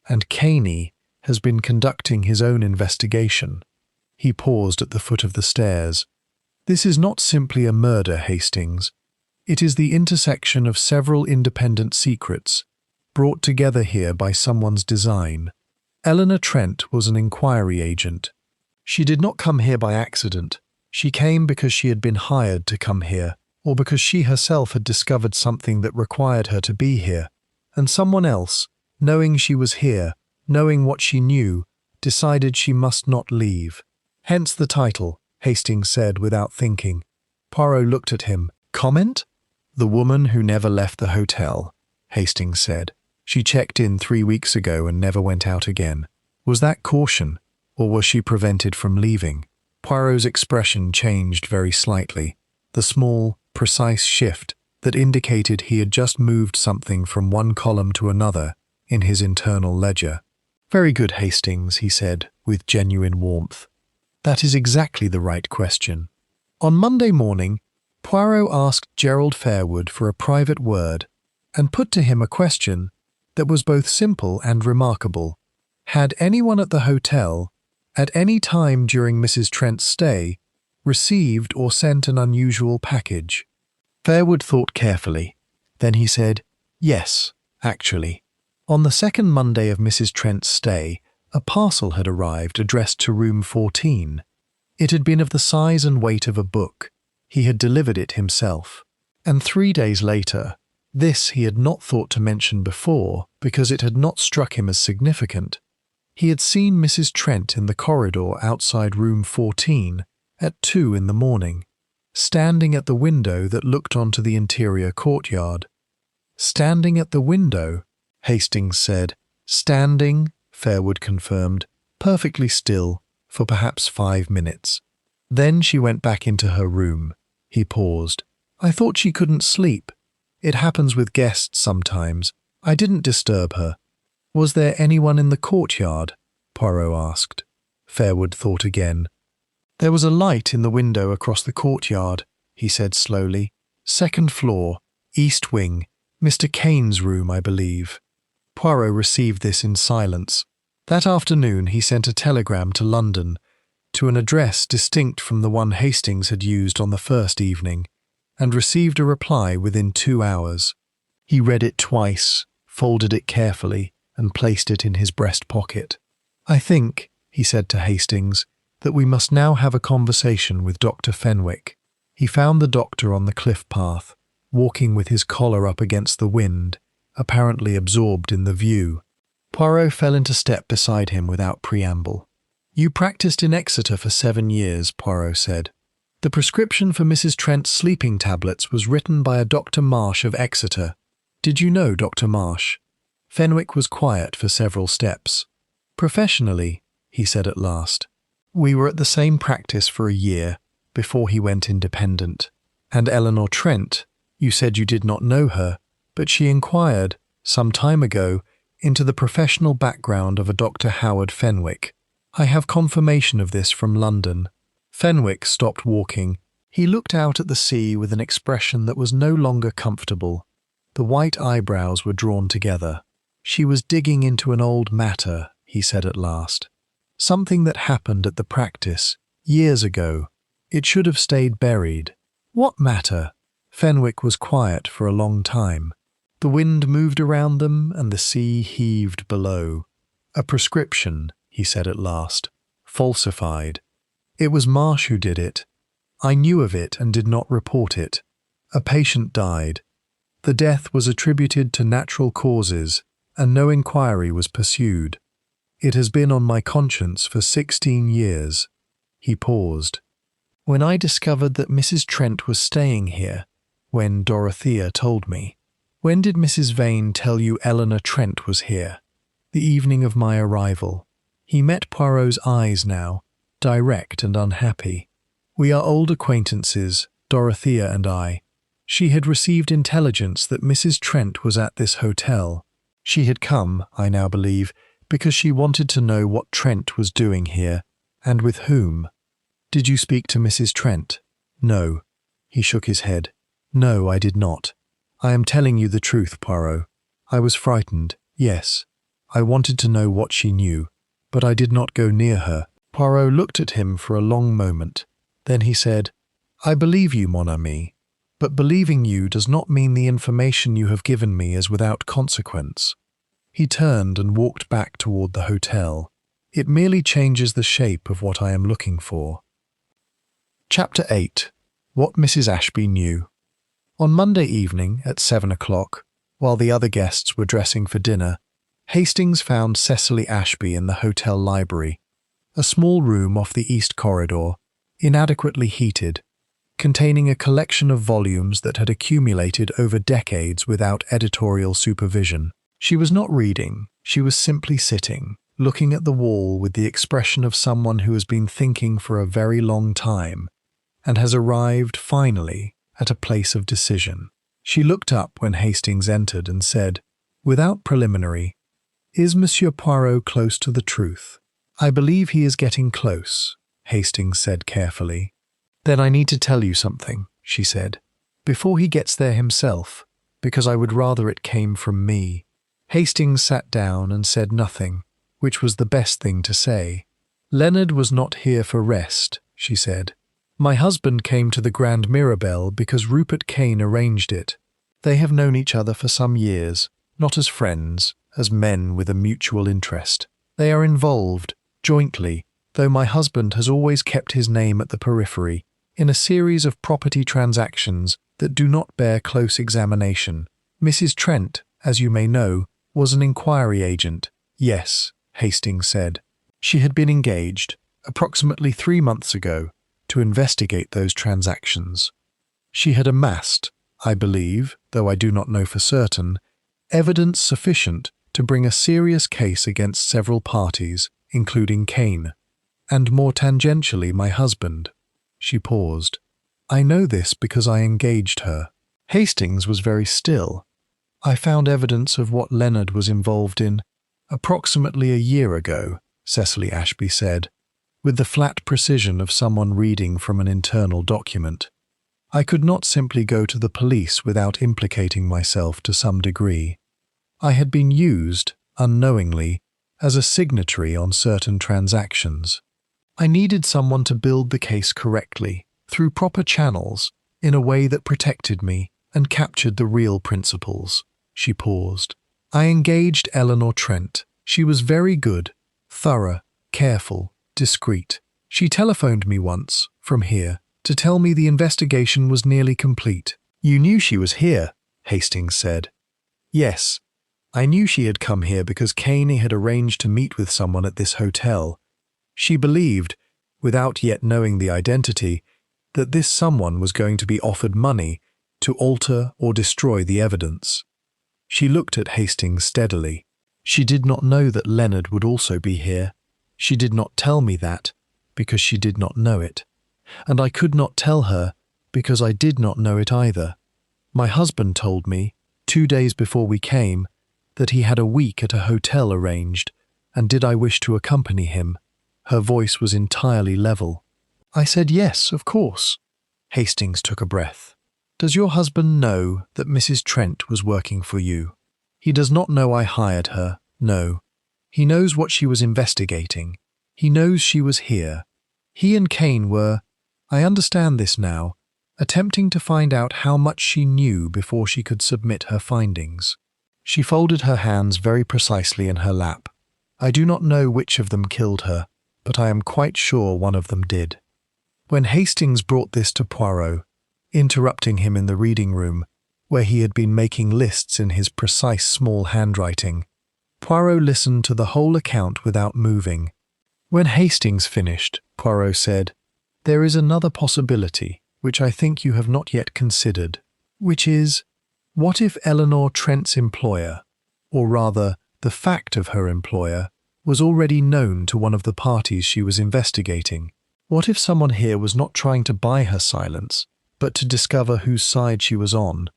and Caney has been conducting his own investigation." He paused at the foot of the stairs. "This is not simply a murder, Hastings. It is the intersection of several independent secrets, brought together here by someone's design. Eleanor Trent was an inquiry agent. She did not come here by accident. She came because she had been hired to come here, or because she herself had discovered something that required her to be here. And someone else, knowing she was here, knowing what she knew, decided she must not leave. Hence the title," Hastings said without thinking. Poirot looked at him. "Comment?" "The woman who never left the hotel," Hastings said. "She checked in 3 weeks ago and never went out again. Was that caution, or was she prevented from leaving?" Poirot's expression changed very slightly, the small, precise shift that indicated he had just moved something from one column to another in his internal ledger. "Very good, Hastings," he said, with genuine warmth. "That is exactly the right question." On Monday morning, Poirot asked Gerald Fairwood for a private word and put to him a question that was both simple and remarkable. Had anyone at the hotel, at any time during Mrs. Trent's stay, received or sent an unusual package? Fairwood thought carefully. Then he said, "Yes, actually. On the second Monday of Mrs. Trent's stay, a parcel had arrived addressed to room 14. It had been of the size and weight of a book. He had delivered it himself. And 3 days later, this he had not thought to mention before because it had not struck him as significant. He had seen Mrs. Trent in the corridor outside room 14 at 2 in the morning, standing at the window that looked onto the interior courtyard. "Standing at the window," Hastings said. "Standing," Fairwood confirmed, "perfectly still for perhaps 5 minutes. Then she went back into her room." He paused. "I thought she couldn't sleep. It happens with guests sometimes. I didn't disturb her." "Was there anyone in the courtyard?" Poirot asked. Fairwood thought again. "There was a light in the window across the courtyard," he said slowly. "Second floor, east wing, Mr. Kane's room, I believe." Poirot received this in silence. That afternoon he sent a telegram to London, to an address distinct from the one Hastings had used on the first evening, and received a reply within 2 hours. He read it twice, folded it carefully, and placed it in his breast pocket. "I think," he said to Hastings, "that we must now have a conversation with Dr. Fenwick." He found the doctor on the cliff path, walking with his collar up against the wind, apparently absorbed in the view. Poirot fell into step beside him without preamble. "You practiced in Exeter for 7 years, Poirot said. The prescription for Mrs. Trent's sleeping tablets was written by a Dr. Marsh of Exeter. Did you know Dr. Marsh?" Fenwick was quiet for several steps. "Professionally," he said at last. "We were at the same practice for a year, before he went independent. And Eleanor Trent, you said you did not know her, but she inquired, some time ago, into the professional background of a Dr. Howard Fenwick. I have confirmation of this from London." Fenwick stopped walking. He looked out at the sea with an expression that was no longer comfortable. The white eyebrows were drawn together. "She was digging into an old matter," he said at last. "Something that happened at the practice, years ago, It should have stayed buried. What matter? Fenwick was quiet for a long time. The wind moved around them and the sea heaved below. A prescription, he said at last. Falsified. It was Marsh who did it. I knew of it and did not report it. A patient died. The death was attributed to natural causes, and no inquiry was pursued. It has been on my conscience for 16 years. He paused. When I discovered that Mrs. Trent was staying here, when Dorothea told me. When did Mrs. Vane tell you Eleanor Trent was here? The evening of my arrival. He met Poirot's eyes now, direct and unhappy. We are old acquaintances, Dorothea and I. She had received intelligence that Mrs. Trent was at this hotel. She had come, I now believe, because she wanted to know what Trent was doing here, and with whom. Did you speak to Mrs. Trent? No. He shook his head. No, I did not. I am telling you the truth, Poirot. I was frightened, yes. I wanted to know what she knew, but I did not go near her. Poirot looked at him for a long moment. Then he said, I believe you, mon ami, but believing you does not mean the information you have given me is without consequence. He turned and walked back toward the hotel. It merely changes the shape of what I am looking for. Chapter 8. What Mrs. Ashby Knew. On Monday evening at 7 o'clock, while the other guests were dressing for dinner, Hastings found Cecily Ashby in the hotel library, a small room off the east corridor, inadequately heated, containing a collection of volumes that had accumulated over decades without editorial supervision. She was not reading, she was simply sitting, looking at the wall with the expression of someone who has been thinking for a very long time and has arrived, finally, at a place of decision. She looked up when Hastings entered and said, without preliminary, Is Monsieur Poirot close to the truth? I believe he is getting close, Hastings said carefully. Then I need to tell you something, she said, before he gets there himself, because I would rather it came from me. Hastings sat down and said nothing, which was the best thing to say. Leonard was not here for rest, she said. My husband came to the Grand Mirabelle because Rupert Kane arranged it. They have known each other for some years, not as friends, as men with a mutual interest. They are involved, jointly, though my husband has always kept his name at the periphery, in a series of property transactions that do not bear close examination. Mrs. Trent, as you may know, was an inquiry agent. Yes, Hastings said. She had been engaged, approximately 3 months ago, to investigate those transactions. She had amassed, I believe, though I do not know for certain, evidence sufficient to bring a serious case against several parties, including Kane, and more tangentially my husband. She paused. I know this because I engaged her. Hastings was very still. I found evidence of what Leonard was involved in approximately a year ago, Cecily Ashby said, with the flat precision of someone reading from an internal document. I could not simply go to the police without implicating myself to some degree. I had been used, unknowingly, as a signatory on certain transactions. I needed someone to build the case correctly, through proper channels, in a way that protected me and captured the real principles. She paused. I engaged Eleanor Trent. She was very good, thorough, careful, discreet. She telephoned me once, from here, to tell me the investigation was nearly complete. You knew she was here, Hastings said. Yes. I knew she had come here because Caney had arranged to meet with someone at this hotel. She believed, without yet knowing the identity, that this someone was going to be offered money to alter or destroy the evidence. She looked at Hastings steadily. She did not know that Leonard would also be here. She did not tell me that, because she did not know it. And I could not tell her, because I did not know it either. My husband told me, 2 days before we came, that he had a week at a hotel arranged, and did I wish to accompany him? Her voice was entirely level. I said yes, of course. Hastings took a breath. Does your husband know that Mrs. Trent was working for you? He does not know I hired her, no. He knows what she was investigating. He knows she was here. He and Kane were, I understand this now, attempting to find out how much she knew before she could submit her findings. She folded her hands very precisely in her lap. I do not know which of them killed her, but I am quite sure one of them did. When Hastings brought this to Poirot, interrupting him in the reading room, where he had been making lists in his precise small handwriting, Poirot listened to the whole account without moving. When Hastings finished, Poirot said, "There is another possibility, which I think you have not yet considered, which is, what if Eleanor Trent's employer, or rather the fact of her employer, was already known to one of the parties she was investigating? What if someone here was not trying to buy her silence, but to discover whose side she was on,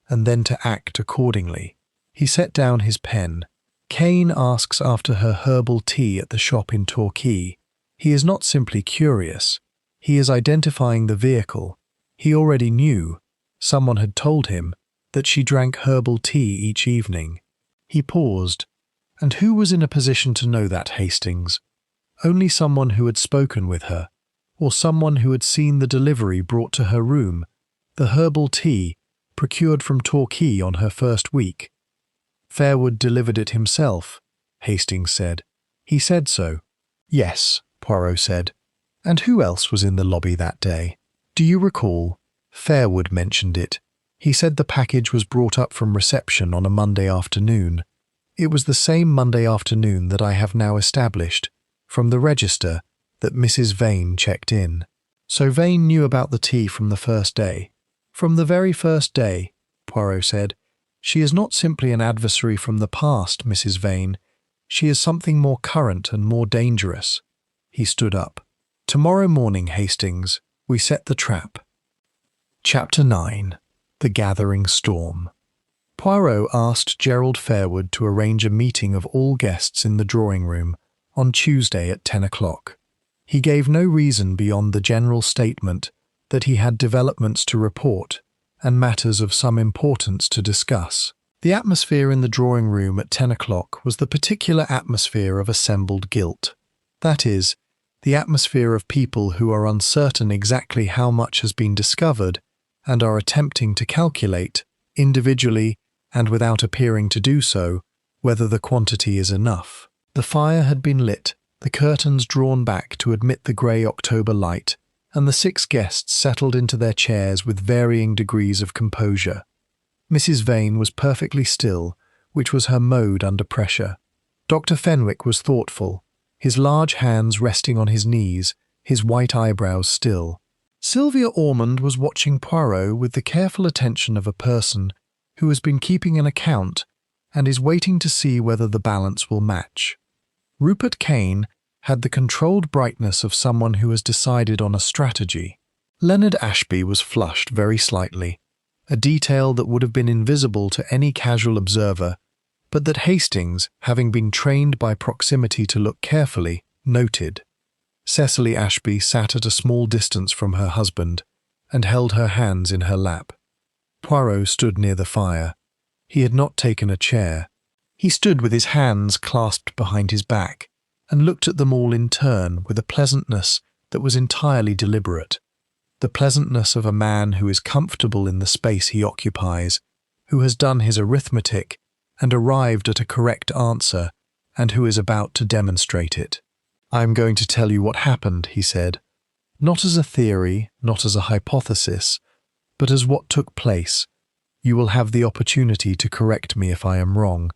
and then to act accordingly?" He set down his pen. Kane asks after her herbal tea at the shop in Torquay. He is not simply curious. He is identifying the vehicle. He already knew, someone had told him, that she drank herbal tea each evening. He paused. And who was in a position to know that, Hastings? Only someone who had spoken with her, or someone who had seen the delivery brought to her room, the herbal tea, procured from Torquay on her first week. Fairwood delivered it himself, Hastings said. He said so. Yes, Poirot said. And who else was in the lobby that day? Do you recall? Fairwood mentioned it. He said the package was brought up from reception on a Monday afternoon. It was the same Monday afternoon that I have now established, from the register, that Mrs. Vane checked in. So Vane knew about the tea from the first day. From the very first day, Poirot said. She is not simply an adversary from the past, Mrs. Vane. She is something more current and more dangerous. He stood up. Tomorrow morning, Hastings, we set the trap. Chapter 9. The Gathering Storm. Poirot asked Gerald Fairwood to arrange a meeting of all guests in the drawing-room on Tuesday at 10 o'clock. He gave no reason beyond the general statement that he had developments to report and matters of some importance to discuss. The atmosphere in the drawing-room at 10 o'clock was the particular atmosphere of assembled guilt. That is, the atmosphere of people who are uncertain exactly how much has been discovered and are attempting to calculate, individually and without appearing to do so, whether the quantity is enough. The fire had been lit, the curtains drawn back to admit the grey October light, and the 6 guests settled into their chairs with varying degrees of composure. Mrs. Vane was perfectly still, which was her mode under pressure. Dr. Fenwick was thoughtful, his large hands resting on his knees, his white eyebrows still. Sylvia Ormond was watching Poirot with the careful attention of a person who has been keeping an account and is waiting to see whether the balance will match. Rupert Kane had the controlled brightness of someone who has decided on a strategy. Leonard Ashby was flushed very slightly, a detail that would have been invisible to any casual observer, but that Hastings, having been trained by proximity to look carefully, noted. Cecily Ashby sat at a small distance from her husband and held her hands in her lap. Poirot stood near the fire. He had not taken a chair. He stood with his hands clasped behind his back and looked at them all in turn with a pleasantness that was entirely deliberate. The pleasantness of a man who is comfortable in the space he occupies, who has done his arithmetic and arrived at a correct answer, and who is about to demonstrate it. "I am going to tell you what happened," he said. "Not as a theory, not as a hypothesis, but as what took place. You will have the opportunity to correct me if I am wrong.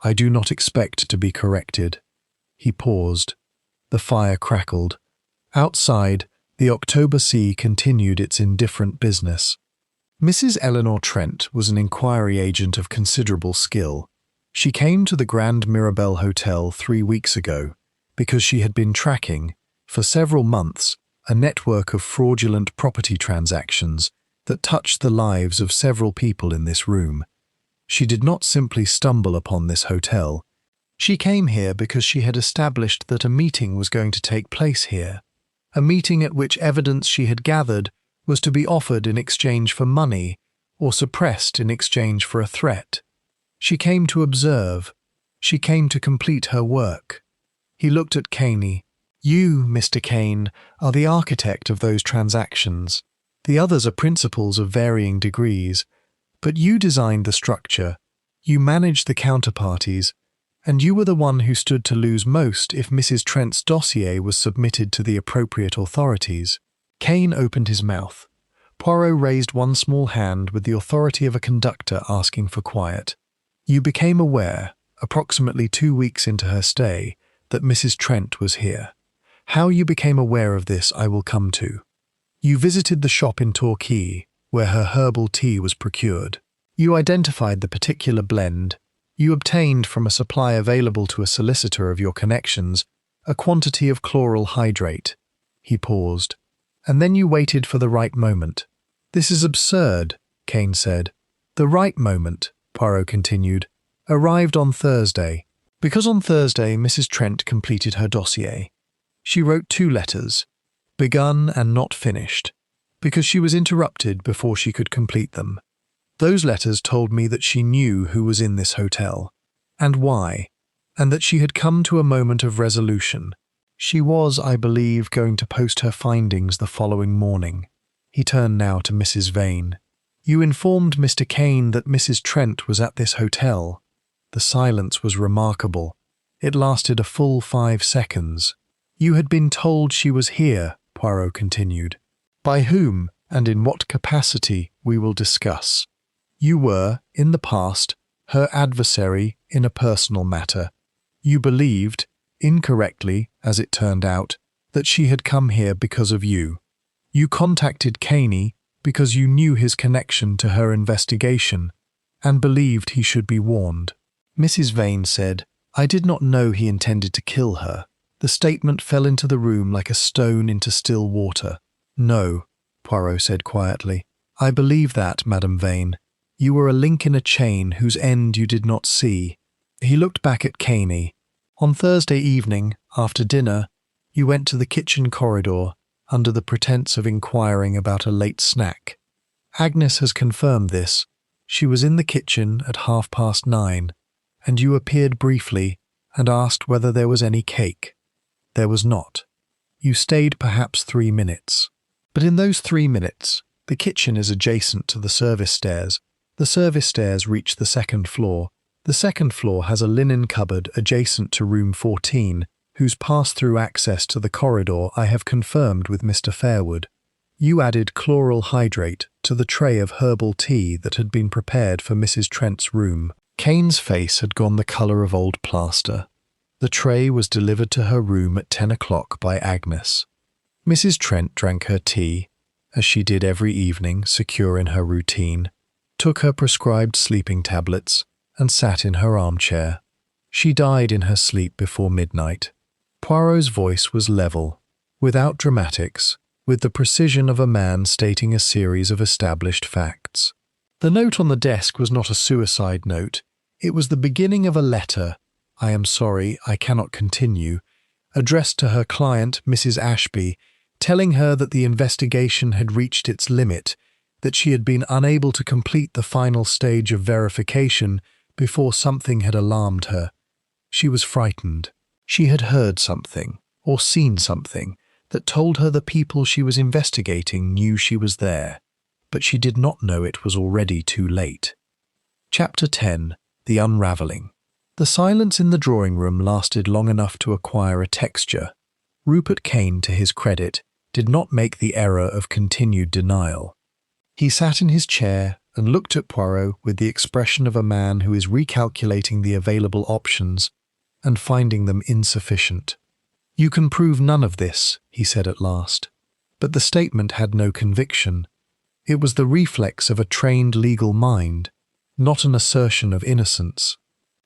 I do not expect to be corrected." He paused. The fire crackled. Outside, the October sea continued its indifferent business. Mrs. Eleanor Trent was an inquiry agent of considerable skill. She came to the Grand Mirabelle Hotel 3 weeks ago because she had been tracking, for several months, a network of fraudulent property transactions that touched the lives of several people in this room. She did not simply stumble upon this hotel. She came here because she had established that a meeting was going to take place here, a meeting at which evidence she had gathered was to be offered in exchange for money or suppressed in exchange for a threat. She came to observe. She came to complete her work. He looked at Caney. You, Mr. Kane, are the architect of those transactions. The others are principals of varying degrees, but you designed the structure, you managed the counterparties, and you were the one who stood to lose most if Mrs. Trent's dossier was submitted to the appropriate authorities. Kane opened his mouth. Poirot raised one small hand with the authority of a conductor asking for quiet. You became aware, approximately 2 weeks into her stay, that Mrs. Trent was here. How you became aware of this I will come to. You visited the shop in Torquay, where her herbal tea was procured. You identified the particular blend. You obtained from a supply available to a solicitor of your connections a quantity of chloral hydrate. He paused. And then you waited for the right moment. This is absurd, Kane said. The right moment, Poirot continued, arrived on Thursday, because on Thursday Mrs. Trent completed her dossier. She wrote 2 letters, begun and not finished, because she was interrupted before she could complete them. Those letters told me that she knew who was in this hotel, and why, and that she had come to a moment of resolution. She was, I believe, going to post her findings the following morning. He turned now to Mrs. Vane. You informed Mr. Kane that Mrs. Trent was at this hotel. The silence was remarkable. It lasted a full 5 seconds. You had been told she was here, Poirot continued. By whom and in what capacity we will discuss. You were, in the past, her adversary in a personal matter. You believed, incorrectly as it turned out, that she had come here because of you. You contacted Caney because you knew his connection to her investigation and believed he should be warned. Mrs. Vane said, I did not know he intended to kill her. The statement fell into the room like a stone into still water. No, Poirot said quietly. I believe that, Madame Vane. You were a link in a chain whose end you did not see. He looked back at Caney. On Thursday evening, after dinner, you went to the kitchen corridor under the pretense of inquiring about a late snack. Agnes has confirmed this. She was in the kitchen at 9:30, and you appeared briefly and asked whether there was any cake. There was not. You stayed perhaps 3 minutes. But in those 3 minutes, the kitchen is adjacent to the service stairs. The service stairs reach the 2nd floor. The 2nd floor has a linen cupboard adjacent to room 14, whose pass-through access to the corridor I have confirmed with Mr. Fairwood. You added chloral hydrate to the tray of herbal tea that had been prepared for Mrs. Trent's room. Kane's face had gone the colour of old plaster. The tray was delivered to her room at 10 o'clock by Agnes. Mrs. Trent drank her tea, as she did every evening, secure in her routine, took her prescribed sleeping tablets, and sat in her armchair. She died in her sleep before midnight. Poirot's voice was level, without dramatics, with the precision of a man stating a series of established facts. The note on the desk was not a suicide note. It was the beginning of a letter, I am sorry, I cannot continue, addressed to her client, Mrs. Ashby, telling her that the investigation had reached its limit, that she had been unable to complete the final stage of verification before something had alarmed her. She was frightened. She had heard something, or seen something, that told her the people she was investigating knew she was there, but she did not know it was already too late. Chapter 10. The Unravelling. The silence in the drawing-room lasted long enough to acquire a texture. Rupert Kane, to his credit, did not make the error of continued denial. He sat in his chair and looked at Poirot with the expression of a man who is recalculating the available options and finding them insufficient. You can prove none of this, he said at last. But the statement had no conviction. It was the reflex of a trained legal mind, not an assertion of innocence.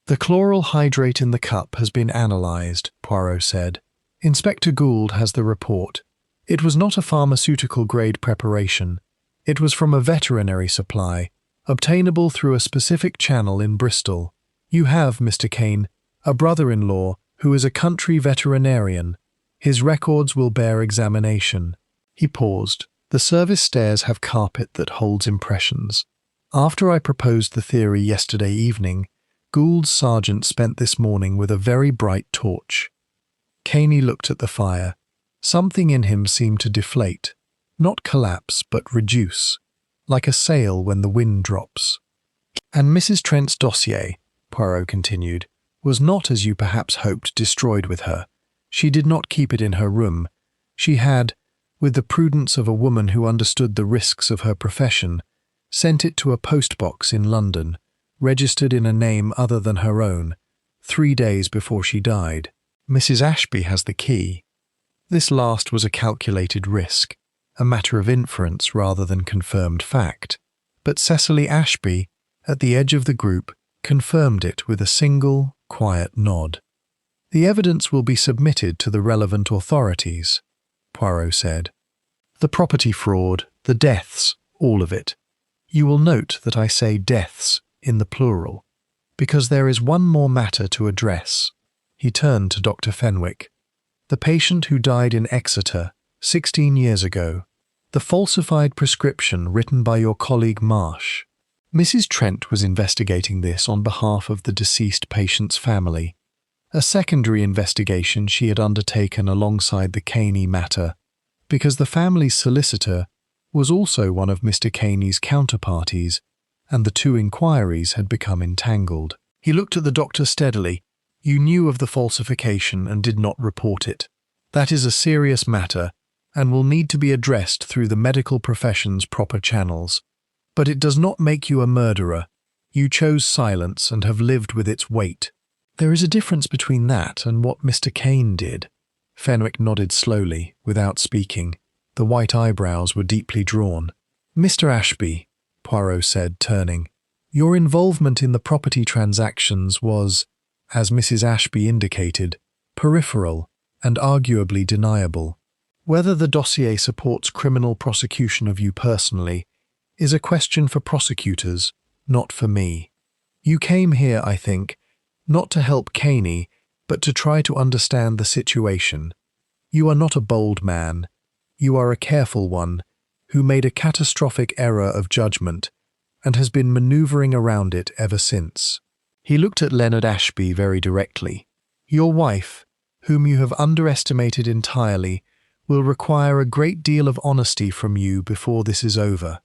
The chloral hydrate in the cup has been analysed, Poirot said. Inspector Gould has the report. It was not a pharmaceutical-grade preparation. It was from a veterinary supply, obtainable through a specific channel in Bristol. You have, Mr. Kane, a brother-in-law who is a country veterinarian. His records will bear examination. He paused. The service stairs have carpet that holds impressions. After I proposed the theory yesterday evening, Gould's sergeant spent this morning with a very bright torch. Caney looked at the fire. Something in him seemed to deflate, not collapse but reduce, like a sail when the wind drops. And Mrs. Trent's dossier, Poirot continued, was not, as you perhaps hoped, destroyed with her. She did not keep it in her room. She had, with the prudence of a woman who understood the risks of her profession, sent it to a post-box in London, registered in a name other than her own, 3 days before she died. Mrs. Ashby has the key. This last was a calculated risk, a matter of inference rather than confirmed fact. But Cecily Ashby, at the edge of the group, confirmed it with a single, quiet nod. "The evidence will be submitted to the relevant authorities," Poirot said. "The property fraud, the deaths, all of it. You will note that I say deaths in the plural, because there is one more matter to address." He turned to Dr. Fenwick. "The patient who died in Exeter 16 years ago. The falsified prescription written by your colleague Marsh." Mrs. Trent was investigating this on behalf of the deceased patient's family. A secondary investigation she had undertaken alongside the Caney matter, because the family's solicitor was also one of Mr. Caney's counterparties, and the two inquiries had become entangled. He looked at the doctor steadily. "You knew of the falsification and did not report it. That is a serious matter, and will need to be addressed through the medical profession's proper channels. But it does not make you a murderer. You chose silence and have lived with its weight." "There is a difference between that and what Mr. Kane did." Fenwick nodded slowly, without speaking. The white eyebrows were deeply drawn. "Mr. Ashby," Poirot said, turning, "your involvement in the property transactions was, as Mrs. Ashby indicated, peripheral and arguably deniable. Whether the dossier supports criminal prosecution of you personally is a question for prosecutors, not for me. You came here, I think, not to help Caney, but to try to understand the situation. You are not a bold man. You are a careful one, who made a catastrophic error of judgment and has been manoeuvring around it ever since." He looked at Leonard Ashby very directly. "Your wife, whom you have underestimated entirely, will require a great deal of honesty from you before this is over."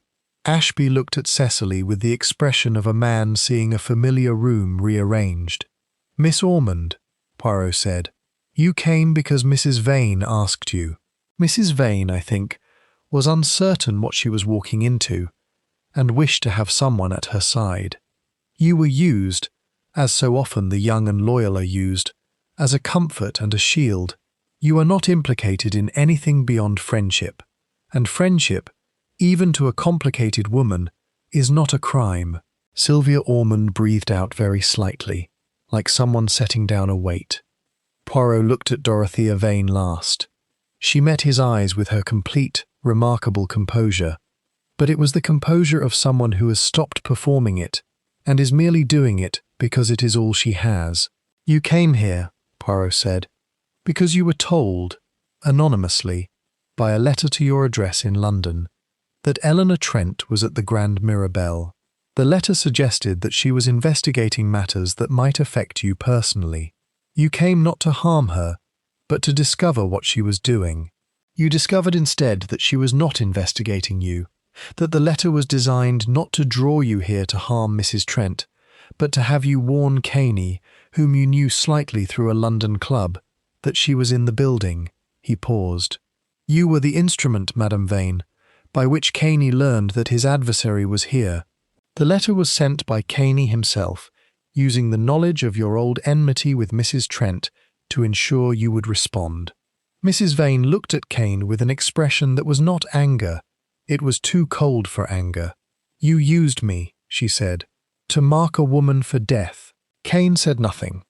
Ashby looked at Cecily with the expression of a man seeing a familiar room rearranged. "Miss Ormond," Poirot said, "you came because Mrs. Vane asked you. Mrs. Vane, I think, was uncertain what she was walking into, and wished to have someone at her side. You were used, as so often the young and loyal are used, as a comfort and a shield. You are not implicated in anything beyond friendship, and friendship, even to a complicated woman, is not a crime." Sylvia Ormond breathed out very slightly, like someone setting down a weight. Poirot looked at Dorothea Vane last. She met his eyes with her complete, remarkable composure, but it was the composure of someone who has stopped performing it, and is merely doing it because it is all she has. "You came here," Poirot said, "because you were told, anonymously, by a letter to your address in London, that Eleanor Trent was at the Grand Mirabelle. The letter suggested that she was investigating matters that might affect you personally. You came not to harm her, but to discover what she was doing. You discovered instead that she was not investigating you, that the letter was designed not to draw you here to harm Mrs. Trent, but to have you warn Caney, whom you knew slightly through a London club, that she was in the building." He paused. "You were the instrument, Madame Vane, by which Caney learned that his adversary was here. The letter was sent by Caney himself, using the knowledge of your old enmity with Mrs. Trent to ensure you would respond." Mrs. Vane looked at Kane with an expression that was not anger. It was too cold for anger. "You used me," she said, "to mark a woman for death." Kane said nothing.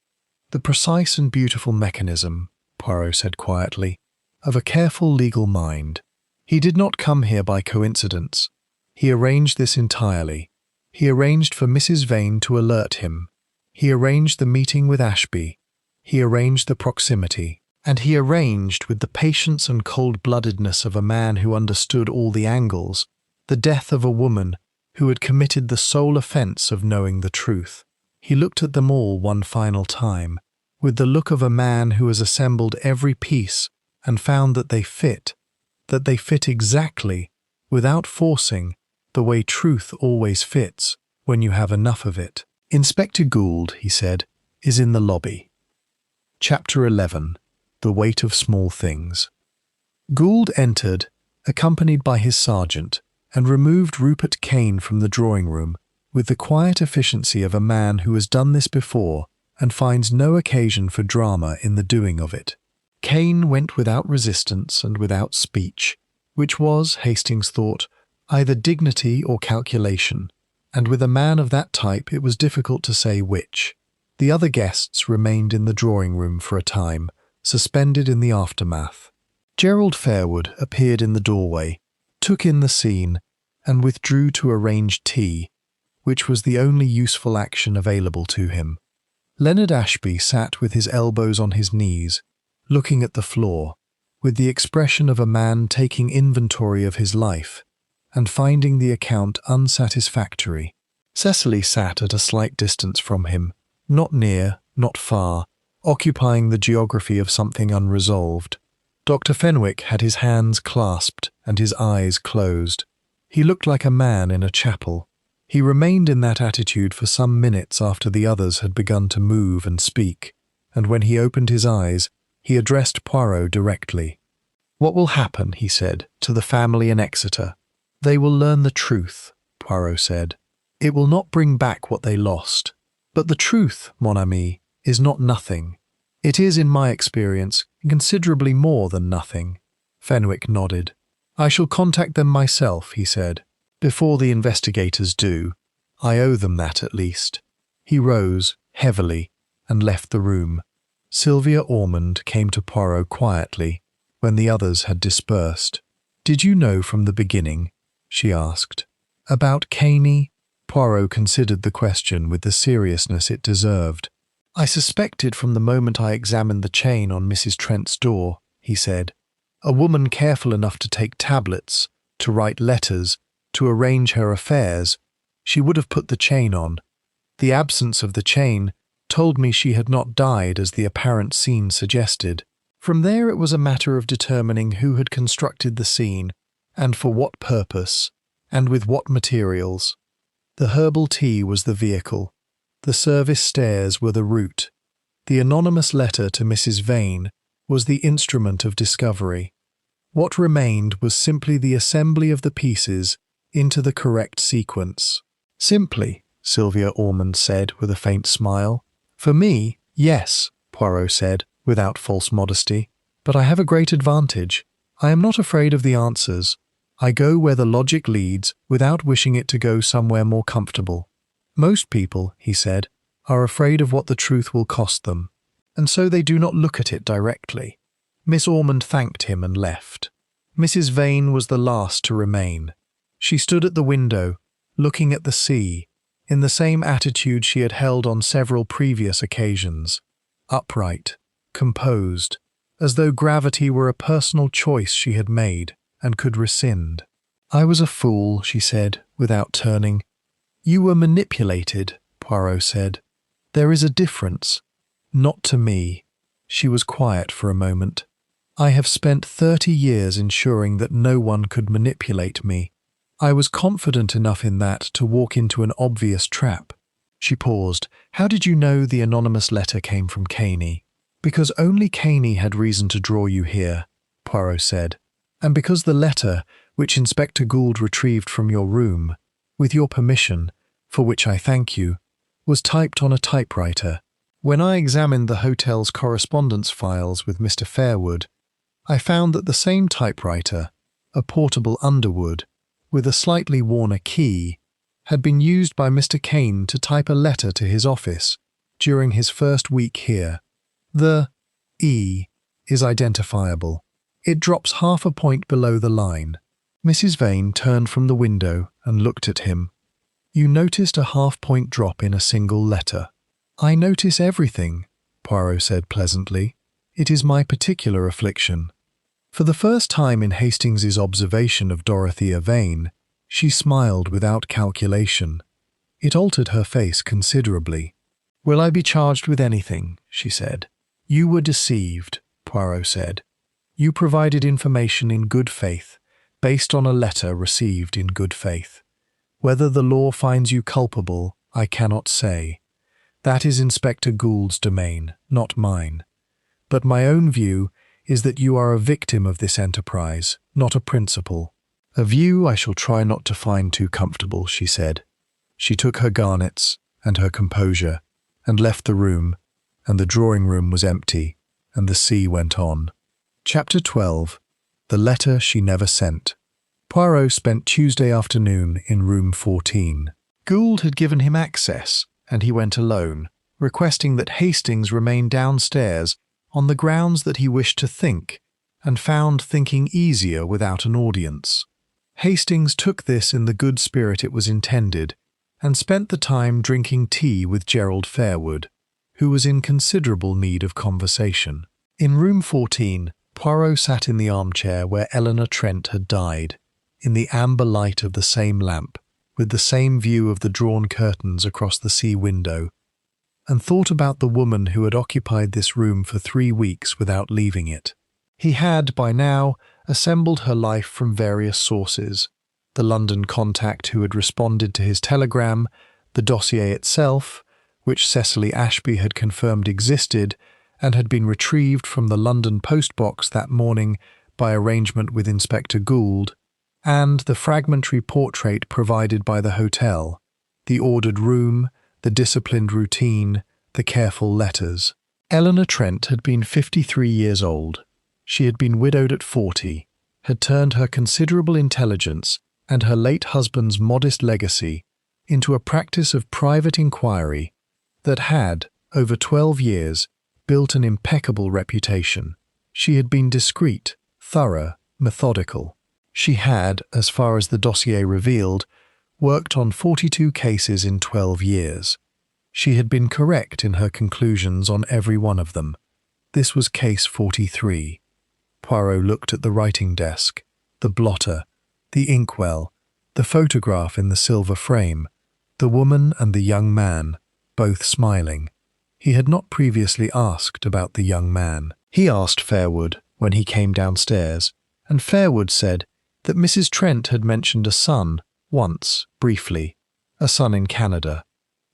"The precise and beautiful mechanism," Poirot said quietly, "of a careful legal mind. He did not come here by coincidence. He arranged this entirely. He arranged for Mrs. Vane to alert him. He arranged the meeting with Ashby. He arranged the proximity. And he arranged, with the patience and cold-bloodedness of a man who understood all the angles, the death of a woman who had committed the sole offence of knowing the truth. He looked at them all one final time, with the look of a man who has assembled every piece and found that they fit exactly, without forcing, the way truth always fits when you have enough of it. "Inspector Gould," he said, "is in the lobby." Chapter 11. The Weight of Small Things. Gould entered, accompanied by his sergeant, and removed Rupert Kane from the drawing-room with the quiet efficiency of a man who has done this before and finds no occasion for drama in the doing of it. Kane went without resistance and without speech, which was, Hastings thought, either dignity or calculation, and with a man of that type it was difficult to say which. The other guests remained in the drawing-room for a time, suspended in the aftermath. Gerald Fairwood appeared in the doorway, took in the scene, and withdrew to arrange tea, which was the only useful action available to him. Leonard Ashby sat with his elbows on his knees, looking at the floor, with the expression of a man taking inventory of his life and finding the account unsatisfactory. Cecily sat at a slight distance from him, not near, not far, occupying the geography of something unresolved. Dr. Fenwick had his hands clasped and his eyes closed. He looked like a man in a chapel. He remained in that attitude for some minutes after the others had begun to move and speak, and when he opened his eyes, he addressed Poirot directly. "What will happen," he said, "to the family in Exeter?" "They will learn the truth," Poirot said. "It will not bring back what they lost. But the truth, mon ami, is not nothing. It is, in my experience, considerably more than nothing." Fenwick nodded. "I shall contact them myself," he said, "before the investigators do. I owe them that at least." He rose, heavily, and left the room. Sylvia Ormond came to Poirot quietly, when the others had dispersed. "Did you know from the beginning?" she asked. "About Caney?" Poirot considered the question with the seriousness it deserved. "I suspected from the moment I examined the chain on Mrs. Trent's door," he said. "A woman careful enough to take tablets, to write letters, to arrange her affairs, she would have put the chain on. The absence of the chain told me she had not died as the apparent scene suggested. From there it was a matter of determining who had constructed the scene, and for what purpose, and with what materials. The herbal tea was the vehicle. The service stairs were the route. The anonymous letter to Mrs. Vane was the instrument of discovery. What remained was simply the assembly of the pieces into the correct sequence. "Simply," Sylvia Ormond said with a faint smile. "For me, yes," Poirot said, without false modesty. "But I have a great advantage. I am not afraid of the answers. I go where the logic leads without wishing it to go somewhere more comfortable. Most people," he said, "are afraid of what the truth will cost them, and so they do not look at it directly." Miss Ormond thanked him and left. Mrs. Vane was the last to remain. She stood at the window, looking at the sea, in the same attitude she had held on several previous occasions, upright, composed, as though gravity were a personal choice she had made and could rescind. "I was a fool," she said, without turning. "You were manipulated," Poirot said. "There is a difference. Not to me." She was quiet for a moment. "I have spent 30 years ensuring that no one could manipulate me. I was confident enough in that to walk into an obvious trap." She paused. "How did you know the anonymous letter came from Caney?" "Because only Caney had reason to draw you here," Poirot said. "And because the letter, which Inspector Gould retrieved from your room, with your permission, for which I thank you, was typed on a typewriter. When I examined the hotel's correspondence files with Mr. Fairwood, I found that the same typewriter, a portable Underwood, with a slightly worn key, had been used by Mr. Kane to type a letter to his office during his first week here. The E is identifiable. It drops half a point below the line." Mrs. Vane turned from the window and looked at him. "You noticed a half-point drop in a single letter." "I notice everything," Poirot said pleasantly. "It is my particular affliction." For the first time in Hastings's observation of Dorothea Vane, she smiled without calculation. It altered her face considerably. "Will I be charged with anything?" she said. "You were deceived," Poirot said. "You provided information in good faith, based on a letter received in good faith. Whether the law finds you culpable, I cannot say. That is Inspector Gould's domain, not mine. But my own view is that you are a victim of this enterprise, not a principal. A view I shall try not to find too comfortable," she said. She took her garnets and her composure and left the room, and the drawing-room was empty, and the sea went on. Chapter 12. The Letter She Never Sent. Poirot spent Tuesday afternoon in room 14. Gould had given him access, and he went alone, requesting that Hastings remain downstairs on the grounds that he wished to think, and found thinking easier without an audience. Hastings took this in the good spirit it was intended, and spent the time drinking tea with Gerald Fairwood, who was in considerable need of conversation. In room 14, Poirot sat in the armchair where Eleanor Trent had died, in the amber light of the same lamp, with the same view of the drawn curtains across the sea window, and thought about the woman who had occupied this room for 3 weeks without leaving it. He had, by now, assembled her life from various sources: the London contact who had responded to his telegram, the dossier itself, which Cecily Ashby had confirmed existed and had been retrieved from the London postbox that morning by arrangement with Inspector Gould, and the fragmentary portrait provided by the hotel, the ordered room, the disciplined routine, the careful letters. Eleanor Trent had been 53 years old. She had been widowed at 40, had turned her considerable intelligence and her late husband's modest legacy into a practice of private inquiry that had, over 12 years, built an impeccable reputation. She had been discreet, thorough, methodical. She had, as far as the dossier revealed, worked on 42 cases in 12 years. She had been correct in her conclusions on every one of them. This was case 43. Poirot looked at the writing desk, the blotter, the inkwell, the photograph in the silver frame, the woman and the young man, both smiling. He had not previously asked about the young man. He asked Fairwood when he came downstairs, and Fairwood said that Mrs. Trent had mentioned a son, once, briefly, a son in Canada.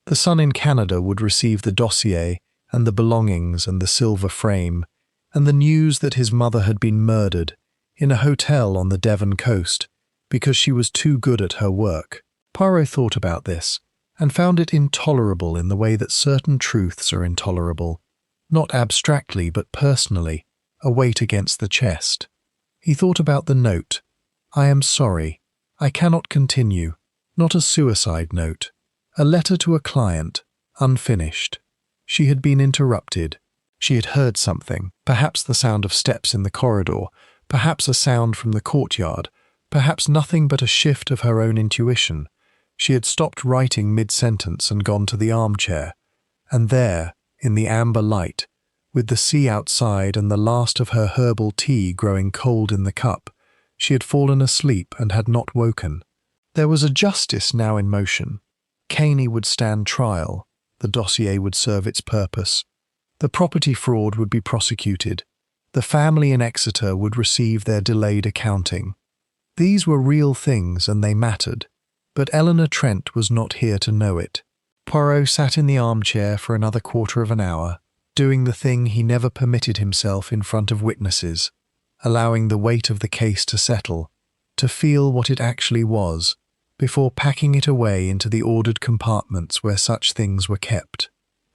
The son in Canada would receive the dossier and the belongings and the silver frame, and the news that his mother had been murdered in a hotel on the Devon coast because she was too good at her work. Poirot thought about this, and found it intolerable in the way that certain truths are intolerable, not abstractly but personally, a weight against the chest. He thought about the note. "I am sorry. I cannot continue." Not a suicide note. A letter to a client, unfinished. She had been interrupted. She had heard something, perhaps the sound of steps in the corridor, perhaps a sound from the courtyard, perhaps nothing but a shift of her own intuition. She had stopped writing mid-sentence and gone to the armchair, and there, in the amber light, with the sea outside and the last of her herbal tea growing cold in the cup, she had fallen asleep and had not woken. There was a justice now in motion. Caney would stand trial. The dossier would serve its purpose. The property fraud would be prosecuted. The family in Exeter would receive their delayed accounting. These were real things and they mattered. But Eleanor Trent was not here to know it. Poirot sat in the armchair for another quarter of an hour, doing the thing he never permitted himself in front of witnesses, allowing the weight of the case to settle, to feel what it actually was, before packing it away into the ordered compartments where such things were kept.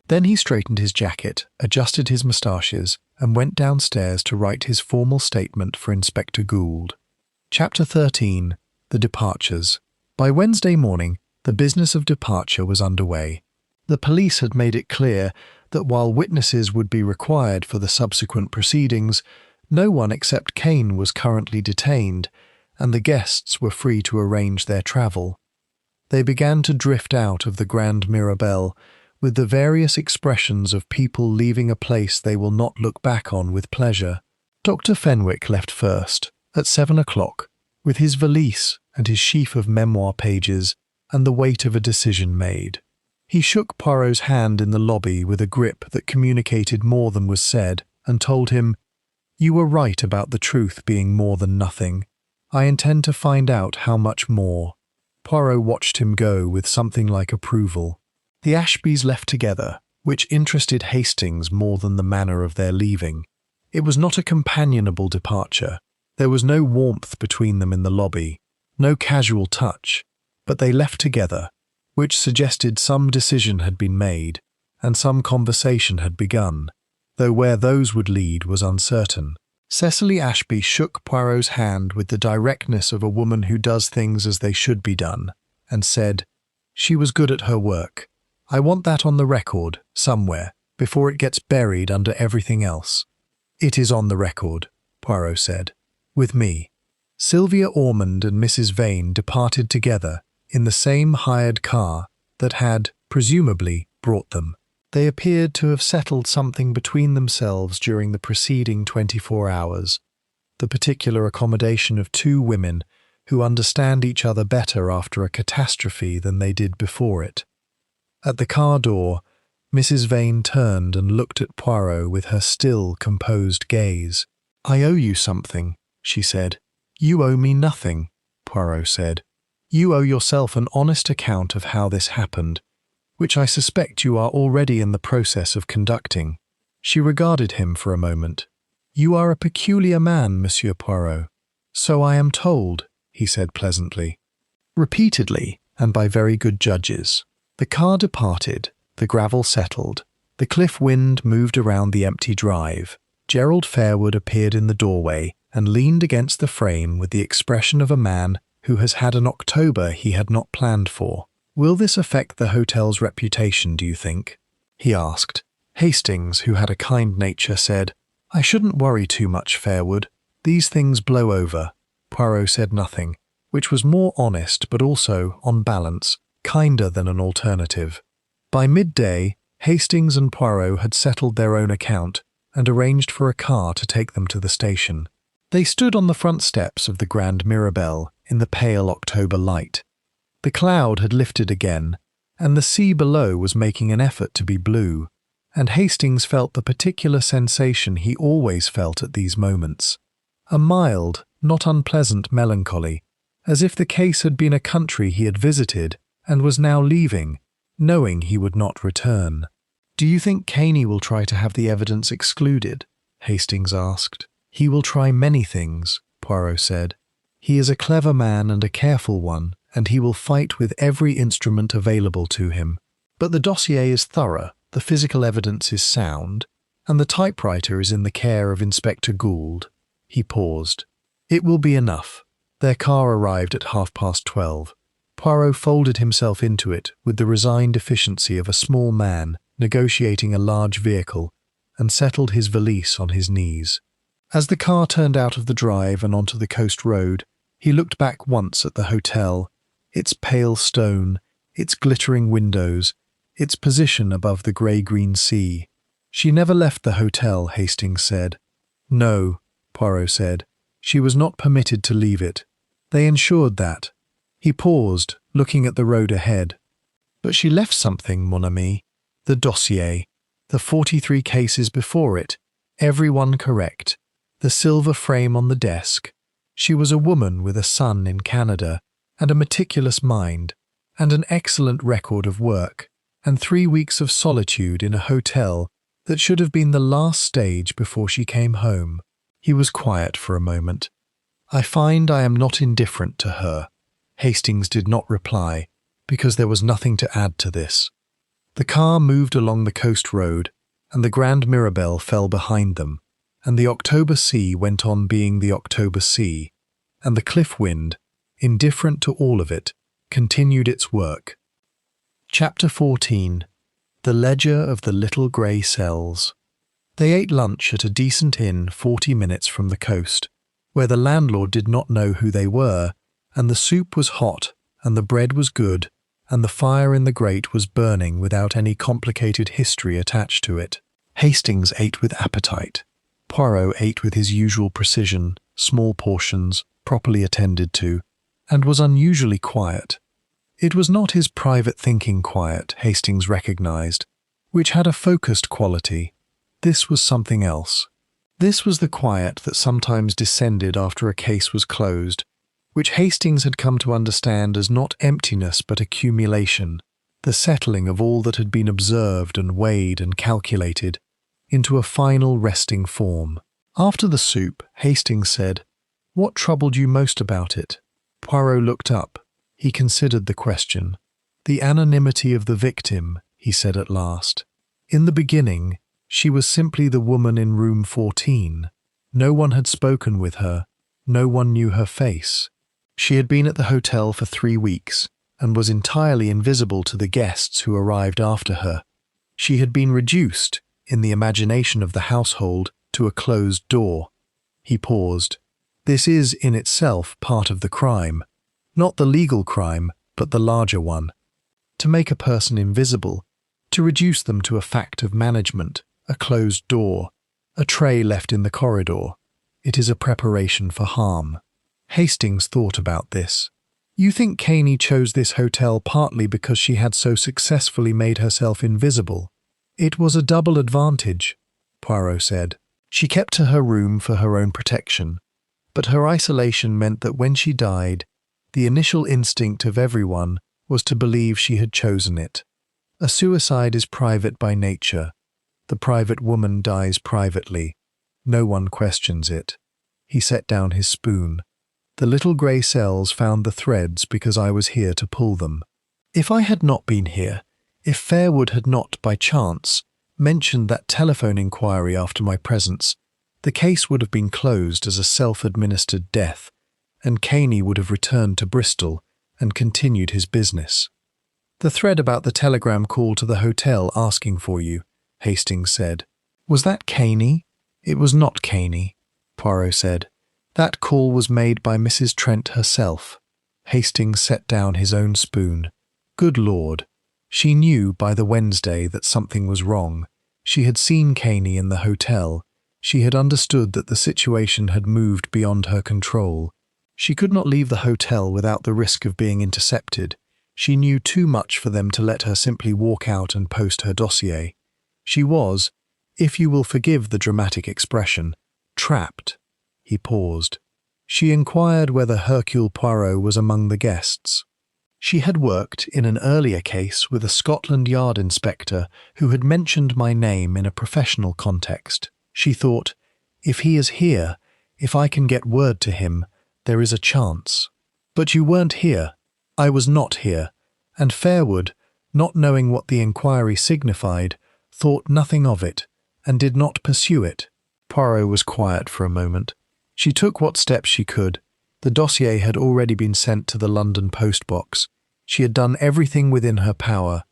Then he straightened his jacket, adjusted his moustaches, and went downstairs to write his formal statement for Inspector Gould. Chapter 13. The Departures. By Wednesday morning, the business of departure was underway. The police had made it clear that while witnesses would be required for the subsequent proceedings, no one except Kane was currently detained, and the guests were free to arrange their travel. They began to drift out of the Grand Mirabelle with the various expressions of people leaving a place they will not look back on with pleasure. Dr. Fenwick left first, at 7 o'clock, with his valise and his sheaf of memoir pages and the weight of a decision made. He shook Poirot's hand in the lobby with a grip that communicated more than was said, and told him, "You were right about the truth being more than nothing. I intend to find out how much more." Poirot watched him go with something like approval. The Ashbys left together, which interested Hastings more than the manner of their leaving. It was not a companionable departure. There was no warmth between them in the lobby, no casual touch, but they left together, which suggested some decision had been made and some conversation had begun, though where those would lead was uncertain. Cecily Ashby shook Poirot's hand with the directness of a woman who does things as they should be done, and said, "She was good at her work. I want that on the record, somewhere, before it gets buried under everything else." "It is on the record," Poirot said. "With me." Sylvia Ormond and Mrs. Vane departed together in the same hired car that had, presumably, brought them. They appeared to have settled something between themselves during the preceding 24 hours, the particular accommodation of two women who understand each other better after a catastrophe than they did before it. At the car door, Mrs. Vane turned and looked at Poirot with her still, composed gaze. "I owe you something," she said. "You owe me nothing," Poirot said. "You owe yourself an honest account of how this happened, which I suspect you are already in the process of conducting." She regarded him for a moment. "You are a peculiar man, Monsieur Poirot." "So I am told," he said pleasantly. "Repeatedly, and by very good judges." The car departed, the gravel settled, the cliff wind moved around the empty drive. Gerald Fairwood appeared in the doorway and leaned against the frame with the expression of a man who has had an October he had not planned for. "Will this affect the hotel's reputation, do you think?" he asked. Hastings, who had a kind nature, said, "I shouldn't worry too much, Fairwood. These things blow over." Poirot said nothing, which was more honest but also, on balance, kinder than an alternative. By midday, Hastings and Poirot had settled their own account and arranged for a car to take them to the station. They stood on the front steps of the Grand Mirabelle in the pale October light. The cloud had lifted again, and the sea below was making an effort to be blue, and Hastings felt the particular sensation he always felt at these moments, a mild, not unpleasant melancholy, as if the case had been a country he had visited and was now leaving, knowing he would not return. "Do you think Caney will try to have the evidence excluded?" Hastings asked. "He will try many things," Poirot said. "He is a clever man and a careful one, and he will fight with every instrument available to him. But the dossier is thorough, the physical evidence is sound, and the typewriter is in the care of Inspector Gould." He paused. "It will be enough." Their car arrived at 12:30. Poirot folded himself into it with the resigned efficiency of a small man negotiating a large vehicle and settled his valise on his knees. As the car turned out of the drive and onto the coast road, he looked back once at the hotel, its pale stone, its glittering windows, its position above the grey-green sea. "She never left the hotel," Hastings said. "No," Poirot said. "She was not permitted to leave it. They ensured that." He paused, looking at the road ahead. "But she left something, mon ami. The dossier, the 43 cases before it, every one correct, the silver frame on the desk. She was a woman with a son in Canada, and a meticulous mind, and an excellent record of work, and 3 weeks of solitude in a hotel that should have been the last stage before she came home." He was quiet for a moment. "I find I am not indifferent to her." Hastings did not reply, because there was nothing to add to this. The car moved along the coast road, and the Grand Mirabelle fell behind them, and the October sea went on being the October sea, and the cliff wind, indifferent to all of it, continued its work. Chapter 14. The Ledger of the Little Grey Cells. They ate lunch at a decent inn 40 minutes from the coast, where the landlord did not know who they were, and the soup was hot, and the bread was good, and the fire in the grate was burning without any complicated history attached to it. Hastings ate with appetite. Poirot ate with his usual precision, small portions, properly attended to, and was unusually quiet. It was not his private thinking quiet, Hastings recognized, which had a focused quality. This was something else. This was the quiet that sometimes descended after a case was closed, which Hastings had come to understand as not emptiness but accumulation, the settling of all that had been observed and weighed and calculated into a final resting form. After the soup, Hastings said, "What troubled you most about it?" Poirot looked up. He considered the question. "The anonymity of the victim," he said at last. "In the beginning, she was simply the woman in room 14. No one had spoken with her. No one knew her face. She had been at the hotel for 3 weeks and was entirely invisible to the guests who arrived after her. She had been reduced, in the imagination of the household, to a closed door." He paused. "This is, in itself, part of the crime. Not the legal crime, but the larger one. To make a person invisible, to reduce them to a fact of management, a closed door, a tray left in the corridor. It is a preparation for harm." Hastings thought about this. "You think Caney chose this hotel partly because she had so successfully made herself invisible?" "It was a double advantage," Poirot said. "She kept to her room for her own protection, but her isolation meant that when she died, the initial instinct of everyone was to believe she had chosen it. A suicide is private by nature. The private woman dies privately. No one questions it." He set down his spoon. "The little grey cells found the threads because I was here to pull them. If I had not been here, if Fairwood had not, by chance, mentioned that telephone inquiry after my presence, the case would have been closed as a self-administered death, and Caney would have returned to Bristol and continued his business." "The thread about the telegram call to the hotel asking for you," Hastings said. "Was that Caney?" "It was not Caney," Poirot said. "That call was made by Mrs. Trent herself." Hastings set down his own spoon. Good Lord! She knew by the Wednesday that something was wrong. She had seen Caney in the hotel. She had understood that the situation had moved beyond her control. She could not leave the hotel without the risk of being intercepted. She knew too much for them to let her simply walk out and post her dossier. She was, if you will forgive the dramatic expression, trapped. He paused. She inquired whether Hercule Poirot was among the guests. She had worked in an earlier case with a Scotland Yard inspector who had mentioned my name in a professional context. She thought, if he is here, if I can get word to him, there is a chance. "But you weren't here." "I was not here," and Fairwood, not knowing what the inquiry signified, thought nothing of it, and did not pursue it. Poirot was quiet for a moment. She took what steps she could. The dossier had already been sent to the London post box. She had done everything within her power,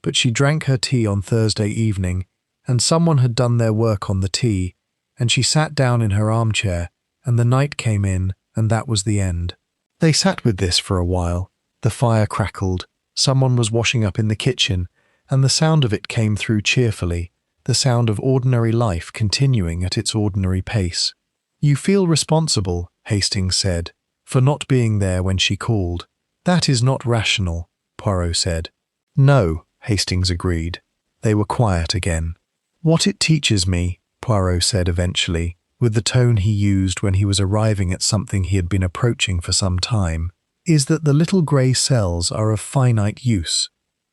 but she drank her tea on Thursday evening, and someone had done their work on the tea, and she sat down in her armchair, and the night came in, and that was the end. They sat with this for a while. The fire crackled. Someone was washing up in the kitchen, and the sound of it came through cheerfully, the sound of ordinary life continuing at its ordinary pace. "You feel responsible," Hastings said, "for not being there when she called." "That is not rational," Poirot said. "No," Hastings agreed. They were quiet again. "What it teaches me," Poirot said eventually, with the tone he used when he was arriving at something he had been approaching for some time, "is that the little grey cells are of finite use.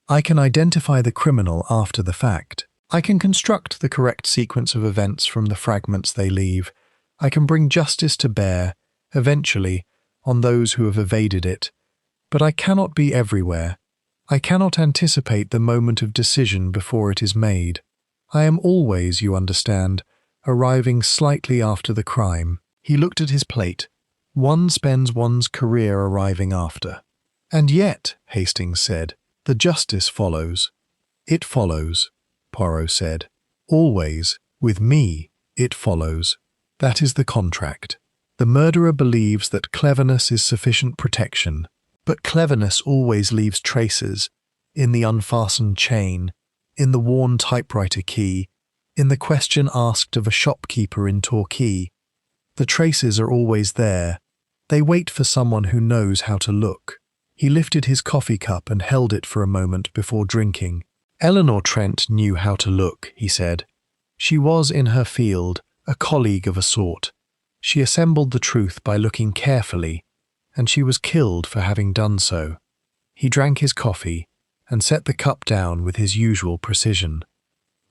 I can identify the criminal after the fact. I can construct the correct sequence of events from the fragments they leave. I can bring justice to bear, eventually, on those who have evaded it. But I cannot be everywhere. I cannot anticipate the moment of decision before it is made. I am always, you understand, arriving slightly after the crime." He looked at his plate. "One spends one's career arriving after." "And yet," Hastings said, "the justice follows." "It follows," Poirot said. "Always, with me, it follows. That is the contract. The murderer believes that cleverness is sufficient protection, but cleverness always leaves traces, in the unfastened chain, in the worn typewriter key, in the question asked of a shopkeeper in Torquay. The traces are always there. They wait for someone who knows how to look." He lifted his coffee cup and held it for a moment before drinking. Eleanor Trent knew how to look, he said. She was, in her field, a colleague of a sort. She assembled the truth by looking carefully, and she was killed for having done so. He drank his coffee and set the cup down with his usual precision.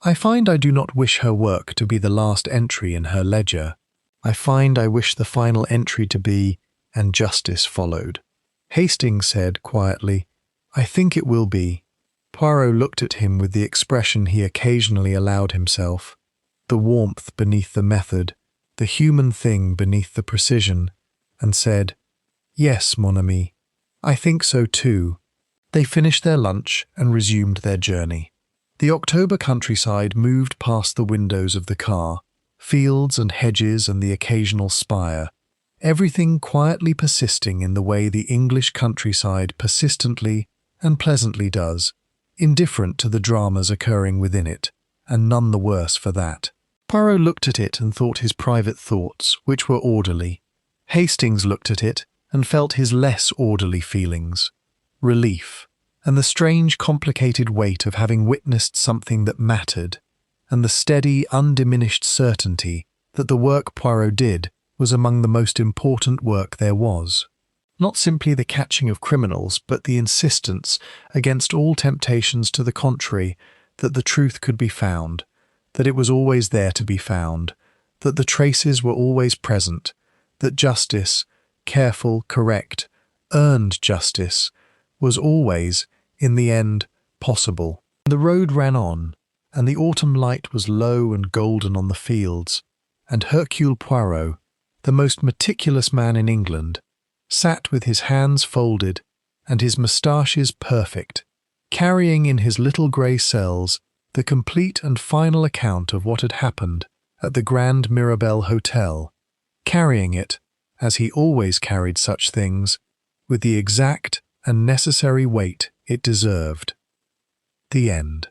I find I do not wish her work to be the last entry in her ledger. I find I wish the final entry to be, and justice followed. Hastings said quietly, I think it will be. Poirot looked at him with the expression he occasionally allowed himself, the warmth beneath the method, the human thing beneath the precision, and said, Yes, mon ami, I think so too. They finished their lunch and resumed their journey. The October countryside moved past the windows of the car, fields and hedges and the occasional spire, everything quietly persisting in the way the English countryside persistently and pleasantly does, indifferent to the dramas occurring within it, and none the worse for that. Poirot looked at it and thought his private thoughts, which were orderly. Hastings looked at it and felt his less orderly feelings, relief, and the strange, complicated weight of having witnessed something that mattered, and the steady, undiminished certainty that the work Poirot did was among the most important work there was. Not simply the catching of criminals, but the insistence, against all temptations to the contrary, that the truth could be found, that it was always there to be found, that the traces were always present, that justice, careful, correct, earned justice, was always, in the end, possible. The road ran on, and the autumn light was low and golden on the fields, and Hercule Poirot, the most meticulous man in England, sat with his hands folded and his moustaches perfect, carrying in his little grey cells the complete and final account of what had happened at the Grand Mirabelle Hotel, carrying it, as he always carried such things, with the exact and necessary weight it deserved. The end.